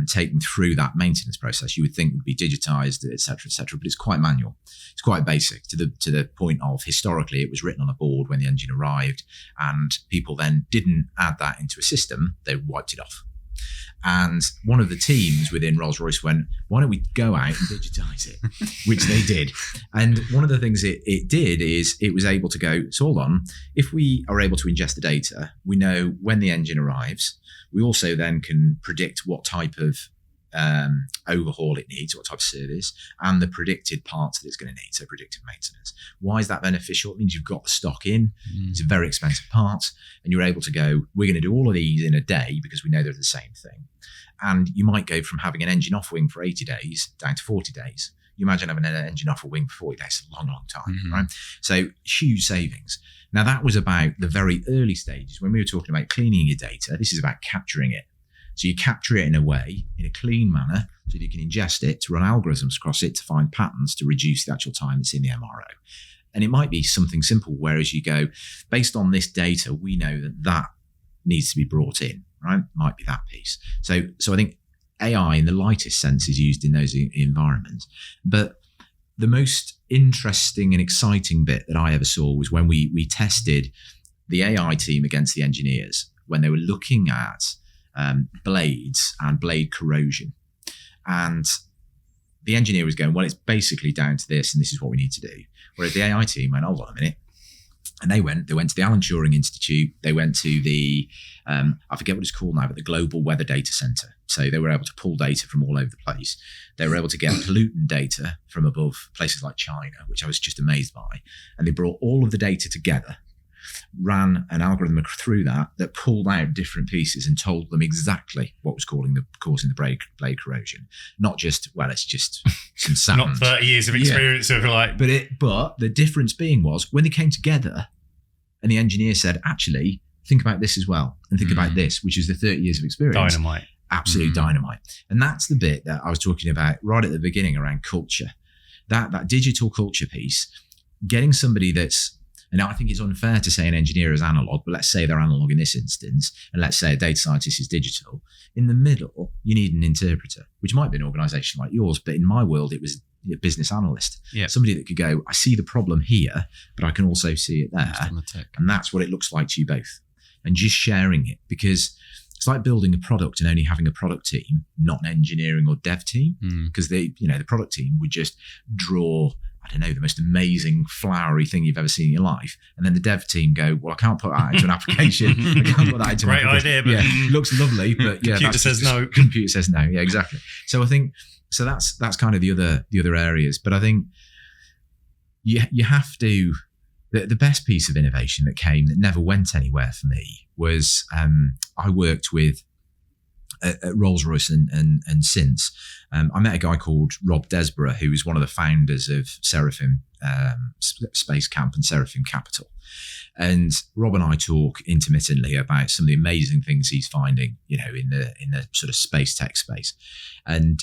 taken through that maintenance process, you would think would be digitized, et cetera, but it's quite manual. It's quite basic to the point of historically it was written on a board when the engine arrived, and people then didn't add that into a system, they wiped it off. And one of the teams within Rolls-Royce went, why don't we go out and digitize it? Which they did. And one of the things it did is it was able to go, so hold on, if we are able to ingest the data, we know when the engine arrives. We also then can predict what type of overhaul it needs, what type of service, and the predicted parts that it's going to need, so predictive maintenance. Why is that beneficial? It means you've got the stock in, it's a very expensive part, and you're able to go, we're going to do all of these in a day because we know they're the same thing. And you might go from having an engine off wing for 80 days down to 40 days. You imagine having an engine off a wing for 40 days, it's a long, long time, right? So huge savings. Now that was about the very early stages. When we were talking about cleaning your data, this is about capturing it. So you capture it in a way, in a clean manner, so that you can ingest it, to run algorithms across it, to find patterns, to reduce the actual time it's in the MRO. And it might be something simple, whereas you go, based on this data, we know that needs to be brought in, right? Might be that piece. So I think AI in the lightest sense is used in those environments. But the most interesting and exciting bit that I ever saw was when we tested the AI team against the engineers, when they were looking at blades and blade corrosion. And the engineer was going, well, it's basically down to this, and this is what we need to do. Whereas the AI team went, hold on a minute, And they went to the Alan Turing Institute. They went to the, I forget what it's called now, but the Global Weather Data Center. So they were able to pull data from all over the place. They were able to get pollutant data from above places like China, which I was just amazed by. And they brought all of the data together, ran an algorithm through that pulled out different pieces and told them exactly what was causing the blade corrosion. Not just, well, it's just some sand. Not 30 years of experience of like... But the difference being was when they came together and the engineer said, actually, think about this as well and think about this, which is the 30 years of experience. Dynamite. Absolute dynamite. And that's the bit that I was talking about right at the beginning around culture. That digital culture piece, getting somebody that's, and I think it's unfair to say an engineer is analog, but let's say they're analog in this instance, and let's say a data scientist is digital. In the middle, you need an interpreter, which might be an organization like yours, but in my world, it was a business analyst. Yeah. Somebody that could go, I see the problem here, but I can also see it there. And that's what it looks like to you both. And just sharing it, because it's like building a product and only having a product team, not an engineering or dev team, because the product team would just draw, I don't know, the most amazing flowery thing you've ever seen in your life. And then the dev team go, well, I can't put that into an application. I can't put that into an application. Great idea, but looks lovely, but computer says no. Computer says no. Yeah, exactly. So I think, that's kind of the other areas. But I think you have to, the best piece of innovation that came that never went anywhere for me was I worked with at Rolls-Royce and since I met a guy called Rob Desborough, who was one of the founders of Seraphim Space Camp and Seraphim Capital. And Rob and I talk intermittently about some of the amazing things he's finding, in the sort of space tech space. And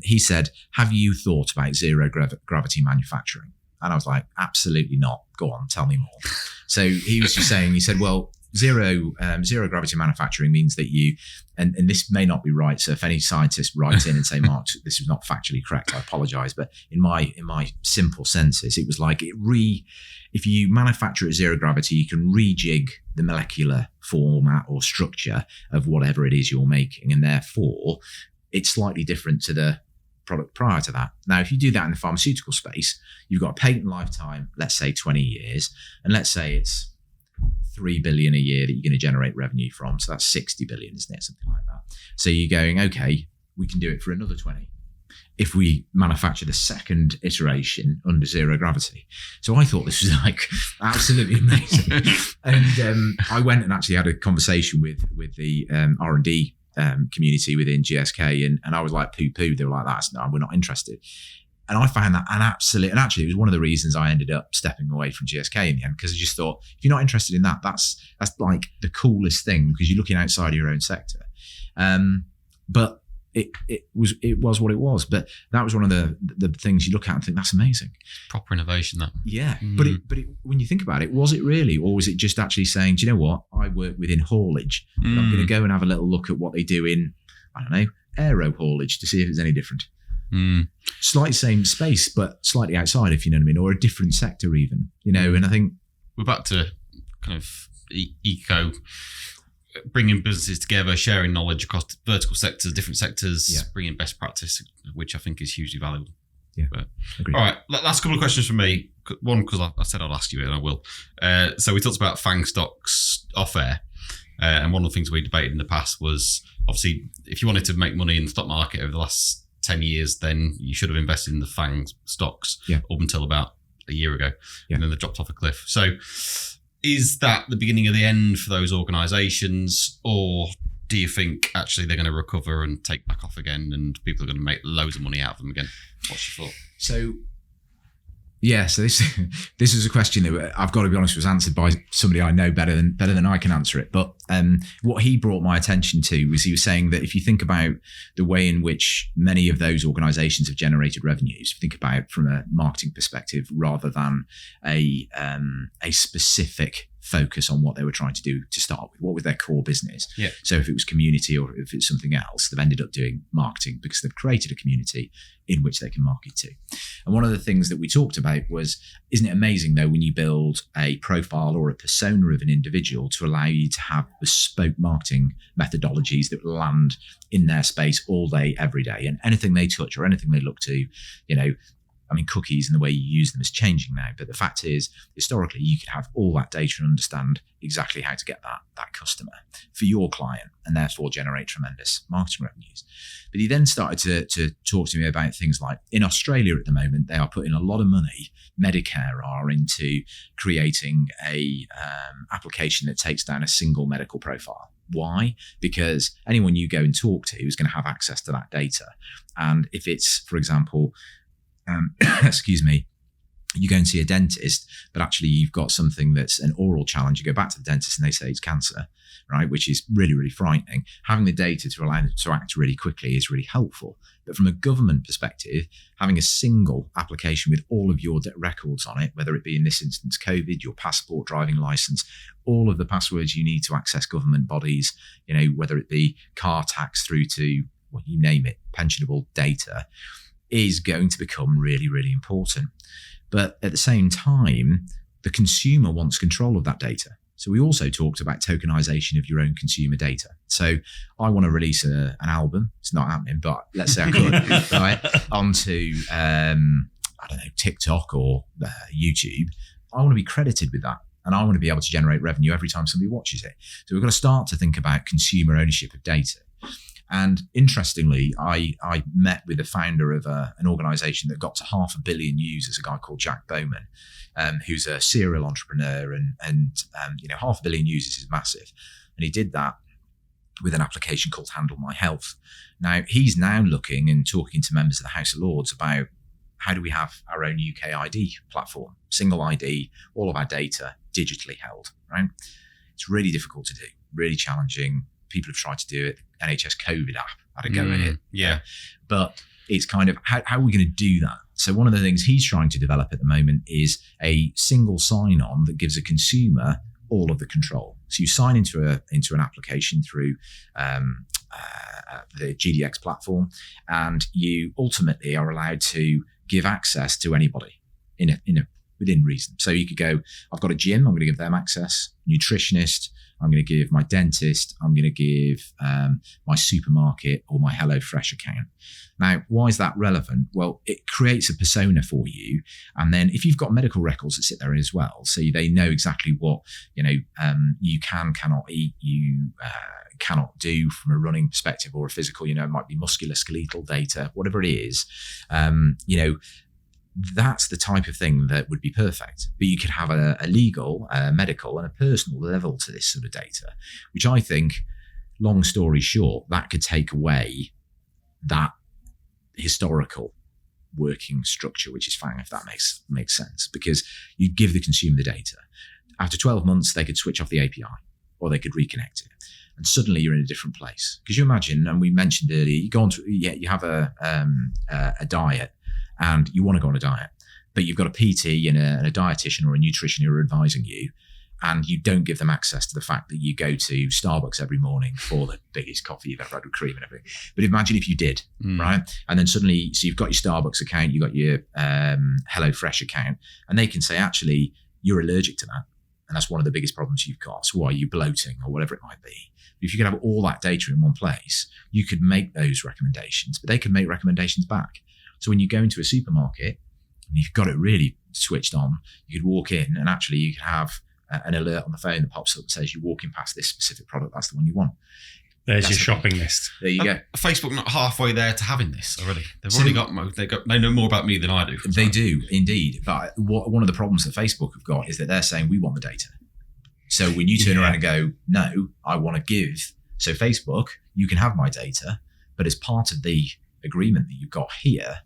he said, have you thought about zero gravity manufacturing? And I was like, absolutely not. Go on, tell me more. So he was just saying, he said, well, zero gravity manufacturing means that you, and this may not be right. So if any scientist writes in and say, Mark, this is not factually correct, I apologize. But in my simple senses, it was like if you manufacture at zero gravity, you can rejig the molecular format or structure of whatever it is you're making. And therefore it's slightly different to the product prior to that. Now, if you do that in the pharmaceutical space, you've got a patent lifetime, let's say 20 years, and let's say it's 3 billion a year that you're going to generate revenue from. So that's 60 billion, isn't it? Something like that. So you're going, okay, we can do it for another 20 if we manufacture the second iteration under zero gravity. So I thought this was like absolutely amazing. And I went and actually had a conversation with the R&D community within GSK, and I was like, poo-poo. They were like, no, we're not interested. And I found that and actually it was one of the reasons I ended up stepping away from GSK in the end, because I just thought, if you're not interested in that, that's like the coolest thing, because you're looking outside of your own sector. But it was what it was. But that was one of the things you look at and think, that's amazing. Proper innovation, that. Yeah. But when you think about it, was it really? Or was it just actually saying, do you know what? I work within haulage. I'm going to go and have a little look at what they do in, I don't know, aero haulage to see if it's any different. Slightly same space, but slightly outside, if you know what I mean, or a different sector even, and I think we're back to kind of eco, bringing businesses together, sharing knowledge across vertical sectors, different sectors, bringing best practice, which I think is hugely valuable. Yeah. Agreed. All right, last couple of questions from me. One, because I said I'd ask you it, and I will. So we talked about FANG stocks off air. And one of the things we debated in the past was, obviously, if you wanted to make money in the stock market over the last 10 years, then you should have invested in the FANG stocks up until about a year ago. And then they dropped off a cliff. So is that the beginning of the end for those organisations, or do you think actually they're going to recover and take back off again and people are going to make loads of money out of them again? What's your thought? So this is a question that I've got to be honest was answered by somebody I know better than I can answer it. But what he brought my attention to was, he was saying that if you think about the way in which many of those organisations have generated revenues, think about from a marketing perspective rather than a specific focus on what they were trying to do to start with. What was their core business? Yeah. So if it was community or if it's something else, they've ended up doing marketing because they've created a community in which they can market to. And one of the things that we talked about was, isn't it amazing though, when you build a profile or a persona of an individual to allow you to have bespoke marketing methodologies that land in their space all day, every day, and anything they touch or anything they look to, I mean, cookies and the way you use them is changing now. But the fact is, historically, you could have all that data and understand exactly how to get that customer for your client and therefore generate tremendous marketing revenues. But he then started to talk to me about things like, in Australia at the moment, they are putting a lot of money, Medicare are, into creating a application that takes down a single medical profile. Why? Because anyone you go and talk to is going to have access to that data. And if it's, for example, excuse me, you go and see a dentist, but actually you've got something that's an oral challenge, you go back to the dentist and they say it's cancer, right? Which is really, really frightening. Having the data to allow them to act really quickly is really helpful. But from a government perspective, having a single application with all of your records on it, whether it be in this instance COVID, your passport, driving license, all of the passwords you need to access government bodies, whether it be car tax through to, well, you name it, pensionable data, is going to become really, really important. But at the same time, the consumer wants control of that data. So we also talked about tokenization of your own consumer data. So I want to release an album. It's not happening, but let's say I could, right, onto, I don't know, TikTok or YouTube. I want to be credited with that. And I want to be able to generate revenue every time somebody watches it. So we've got to start to think about consumer ownership of data. And interestingly, I met with the founder of an organization that got to 500 million users, a guy called Jack Bowman, who's a serial entrepreneur, and 500 million users is massive. And he did that with an application called Handle My Health. Now, he's now looking and talking to members of the House of Lords about how do we have our own UK ID platform, single ID, all of our data digitally held, right? It's really difficult to do, really challenging. People have tried to do it. NHS COVID app had a go at it. Yeah. But it's kind of, how are we going to do that? So one of the things he's trying to develop at the moment is a single sign-on that gives a consumer all of the control. So you sign into an application through the GDX platform, and you ultimately are allowed to give access to anybody within reason. So you could go, I've got a gym, I'm going to give them access, nutritionist, I'm going to give my dentist, I'm going to give my supermarket or my HelloFresh account. Now, why is that relevant? Well, it creates a persona for you. And then if you've got medical records that sit there as well, so they know exactly what, you cannot eat, you cannot do from a running perspective or a physical, it might be musculoskeletal data, whatever it is, that's the type of thing that would be perfect. But you could have a legal, medical, and a personal level to this sort of data, which I think, long story short, that could take away that historical working structure, which is fine, if that makes sense, because you give the consumer the data. After 12 months, they could switch off the API or they could reconnect it. And suddenly you're in a different place. Because you imagine, and we mentioned earlier, you go on to, you have a diet, and you want to go on a diet, but you've got a PT and a dietitian or a nutrition who are advising you, and you don't give them access to the fact that you go to Starbucks every morning for the biggest coffee you've ever had with cream and everything. But imagine if you did, right? And then suddenly, so you've got your Starbucks account, you've got your HelloFresh account, and they can say, actually, you're allergic to that. And that's one of the biggest problems you've got. So why are you bloating or whatever it might be? But if you could have all that data in one place, you could make those recommendations, but they could make recommendations back. So when you go into a supermarket and you've got it really switched on, you could walk in and actually you could have an alert on the phone that pops up and says you're walking past this specific product, that's the one you want. There's your shopping list. There you go. Facebook not halfway there to having this already. They know more about me than I do. They do indeed. But one of the problems that Facebook have got is that they're saying we want the data. So when you turn around and go, no, I want to give. So Facebook, you can have my data, but as part of the agreement that you've got here,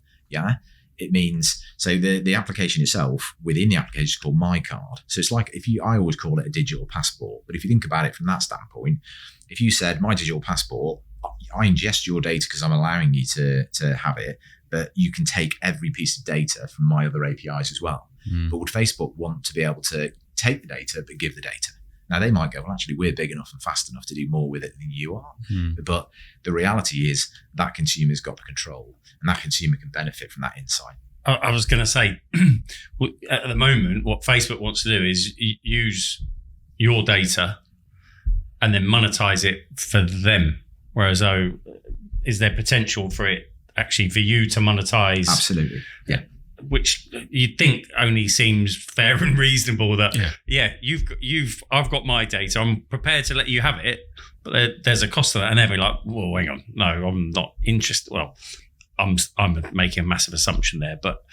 it means, so the application itself, within the application is called My Card. So it's like, I always call it a digital passport, but if you think about it from that standpoint, if you said my digital passport, I ingest your data because I'm allowing you to have it, but you can take every piece of data from my other APIs as well. But would Facebook want to be able to take the data, but give the data? Now they might go, well, actually, we're big enough and fast enough to do more with it than you are. But the reality is that consumer's got the control, and that consumer can benefit from that insight. I was going to say, at the moment, what Facebook wants to do is use your data and then monetize it for them. Whereas, is there potential for it actually for you to monetize? Absolutely. Yeah. which you'd think only seems fair and reasonable that I've got my data, I'm prepared to let you have it, but there's a cost to that, and they'll be like, whoa, hang on, no, I'm not interested. Well, I'm making a massive assumption there, but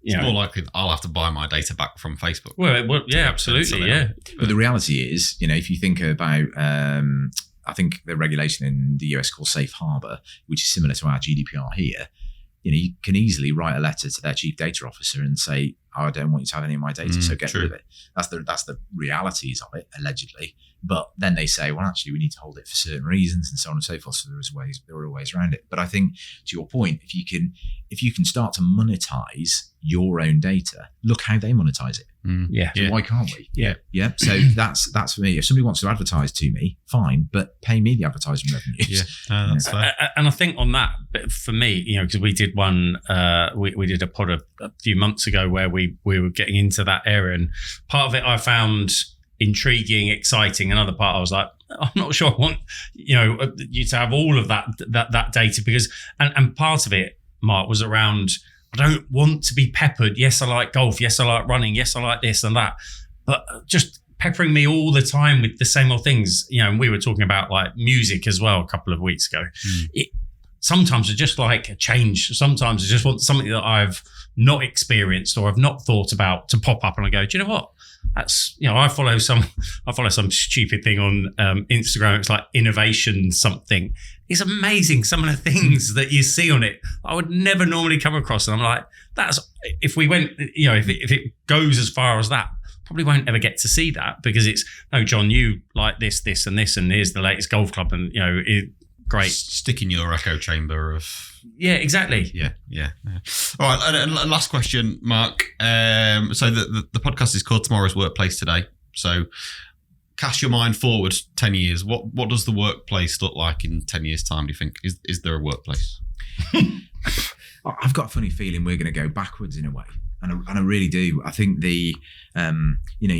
it's more likely that I'll have to buy my data back from Facebook. Well, yeah, absolutely, yeah. But the reality is, if you think about, I think the regulation in the US called Safe Harbor, which is similar to our GDPR here, you can easily write a letter to their chief data officer and say, I don't want you to have any of my data, so get rid of it. That's the realities of it, allegedly. But then they say, well, actually, we need to hold it for certain reasons and so on and so forth. So there are ways around it. But I think, to your point, if you can start to monetize your own data, look how they monetize it. So why can't we? Yeah. So that's for me. If somebody wants to advertise to me, fine, but pay me the advertising revenues. That's fair. And I think on that, for me, because we did one, we did a pod a few months ago where we were getting into that area, and part of it I found intriguing, exciting. Another part I was like, I'm not sure I want you to have all of that data, because and part of it, Mark, was around, I don't want to be peppered. Yes, I like golf. Yes, I like running. Yes, I like this and that. But just peppering me all the time with the same old things. And we were talking about like music as well a couple of weeks ago. Sometimes I just like a change. Sometimes I just want something that I've not experienced or I've not thought about to pop up, and I go, do you know what? That's, I follow some stupid thing on Instagram. It's like innovation something. It's amazing, some of the things that you see on it I would never normally come across, and I'm like, that's, if we went, if it goes as far as that, probably won't ever get to see that, because it's, no, John, you like this and this, and here's the latest golf club, and great. Stick in your echo chamber of. Yeah, exactly. Yeah. All right, and last question, Mark. So the podcast is called Tomorrow's Workplace Today. So cast your mind forward 10 years. What does the workplace look like in 10 years' time, do you think? Is there a workplace? I've got a funny feeling we're going to go backwards in a way. And I really do. I think you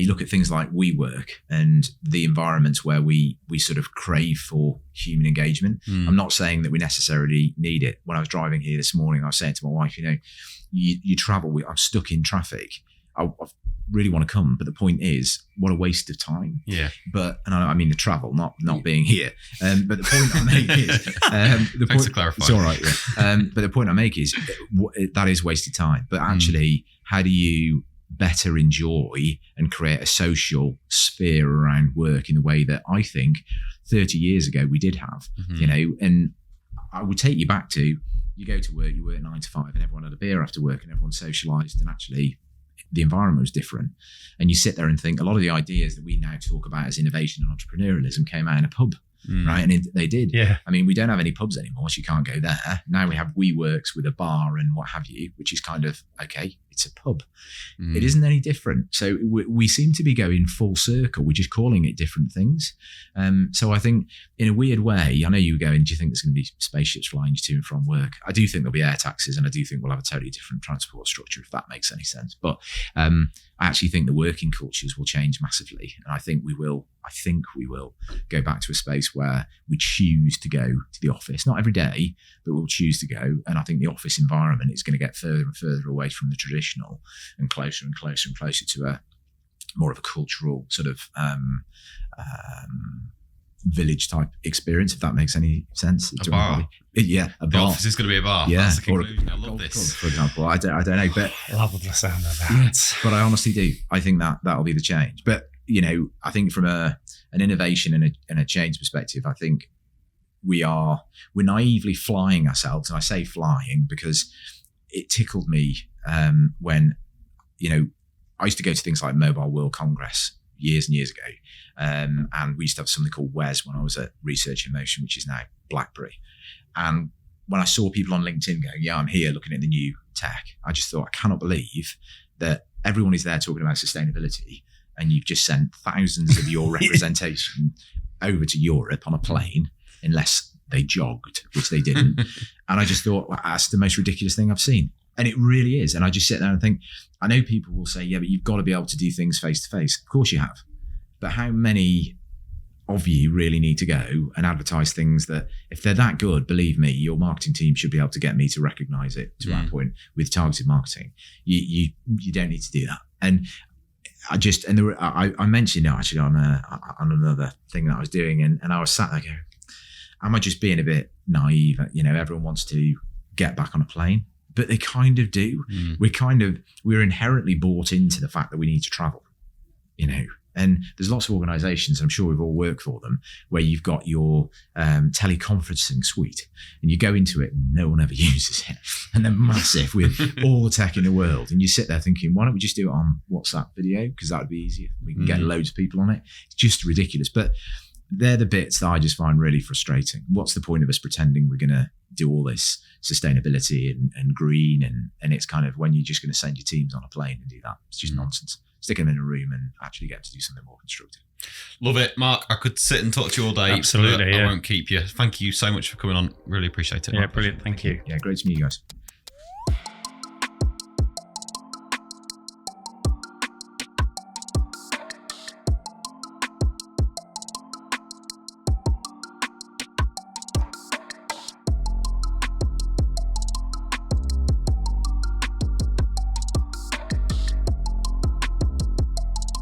look at things like WeWork and the environments where we sort of crave for human engagement. I'm not saying that we necessarily need it. When I was driving here this morning, I was saying to my wife, you travel, I'm stuck in traffic. I really want to come, but the point is, what a waste of time. Yeah. And I mean the travel, not being here. But the point I make is, thanks for clarifying. It's all right. Yeah. But the point I make is that is wasted time. But actually, how do you better enjoy and create a social sphere around work in the way that I think 30 years ago we did have? And I would take you back to, you go to work, you work 9 to 5, and everyone had a beer after work, and everyone socialised, and actually the environment was different. And you sit there and think, a lot of the ideas that we now talk about as innovation and entrepreneurialism came out in a pub, right? And they did. Yeah. I mean, we don't have any pubs anymore, so you can't go there. Now we have WeWorks with a bar and what have you, which is kind of, okay, it's a pub. It isn't any different. So we seem to be going full circle. We're just calling it different things. So I think in a weird way, I know you were going, do you think there's going to be spaceships flying you to and from work? I do think there'll be air taxis, and I do think we'll have a totally different transport structure, if that makes any sense. But I actually think the working cultures will change massively. And I think we will go back to a space where we choose to go to the office, not every day, but we'll choose to go. And I think the office environment is going to get further and further away from the traditional and closer and closer and closer to a more of a cultural sort of village type experience, if that makes any sense. A bar. Yeah, a bar. The office is going to be a bar. Yeah, that's the conclusion. I love this. Club, for example, I don't know, but I love the sound of that. Yeah, but I honestly do. I think that'll be the change. But I think from an innovation and a change perspective, I think we're naively flying ourselves, and I say flying because it tickled me when I used to go to things like Mobile World Congress years and years ago, and we used to have something called WES when I was at Research in Motion, which is now BlackBerry. And when I saw people on LinkedIn going, yeah, I'm here looking at the new tech, I just thought, I cannot believe that everyone is there talking about sustainability, and you've just sent thousands of your representation over to Europe on a plane, unless they jogged, which they didn't. And I just thought, well, that's the most ridiculous thing I've seen. And it really is. And I just sit there and think, I know people will say, yeah, but you've got to be able to do things face to face. Of course you have. But how many of you really need to go and advertise things that, if they're that good, believe me, your marketing team should be able to get me to recognize it to that point with targeted marketing. You don't need to do that. And I mentioned it actually on another thing that I was doing, and I was sat there going, am I just being a bit naive? Everyone wants to get back on a plane, but they kind of do. We're inherently bought into the fact that we need to travel, and there's lots of organizations, I'm sure we've all worked for them, where you've got your teleconferencing suite and you go into it and no one ever uses it, and they're massive with all the tech in the world, and you sit there thinking, why don't we just do it on WhatsApp video, because that would be easier, we can get loads of people on it. It's just ridiculous. But they're the bits that I just find really frustrating. What's the point of us pretending we're going to do all this sustainability and green, and it's kind of, when you're just going to send your teams on a plane and do that, it's just nonsense. Stick them in a room and actually get to do something more constructive. Love it, Mark. I could sit and talk to you all day. Absolutely, I won't keep you. Thank you so much for coming on. Really appreciate it. Yeah, brilliant. Thank you. Yeah, great to meet you guys.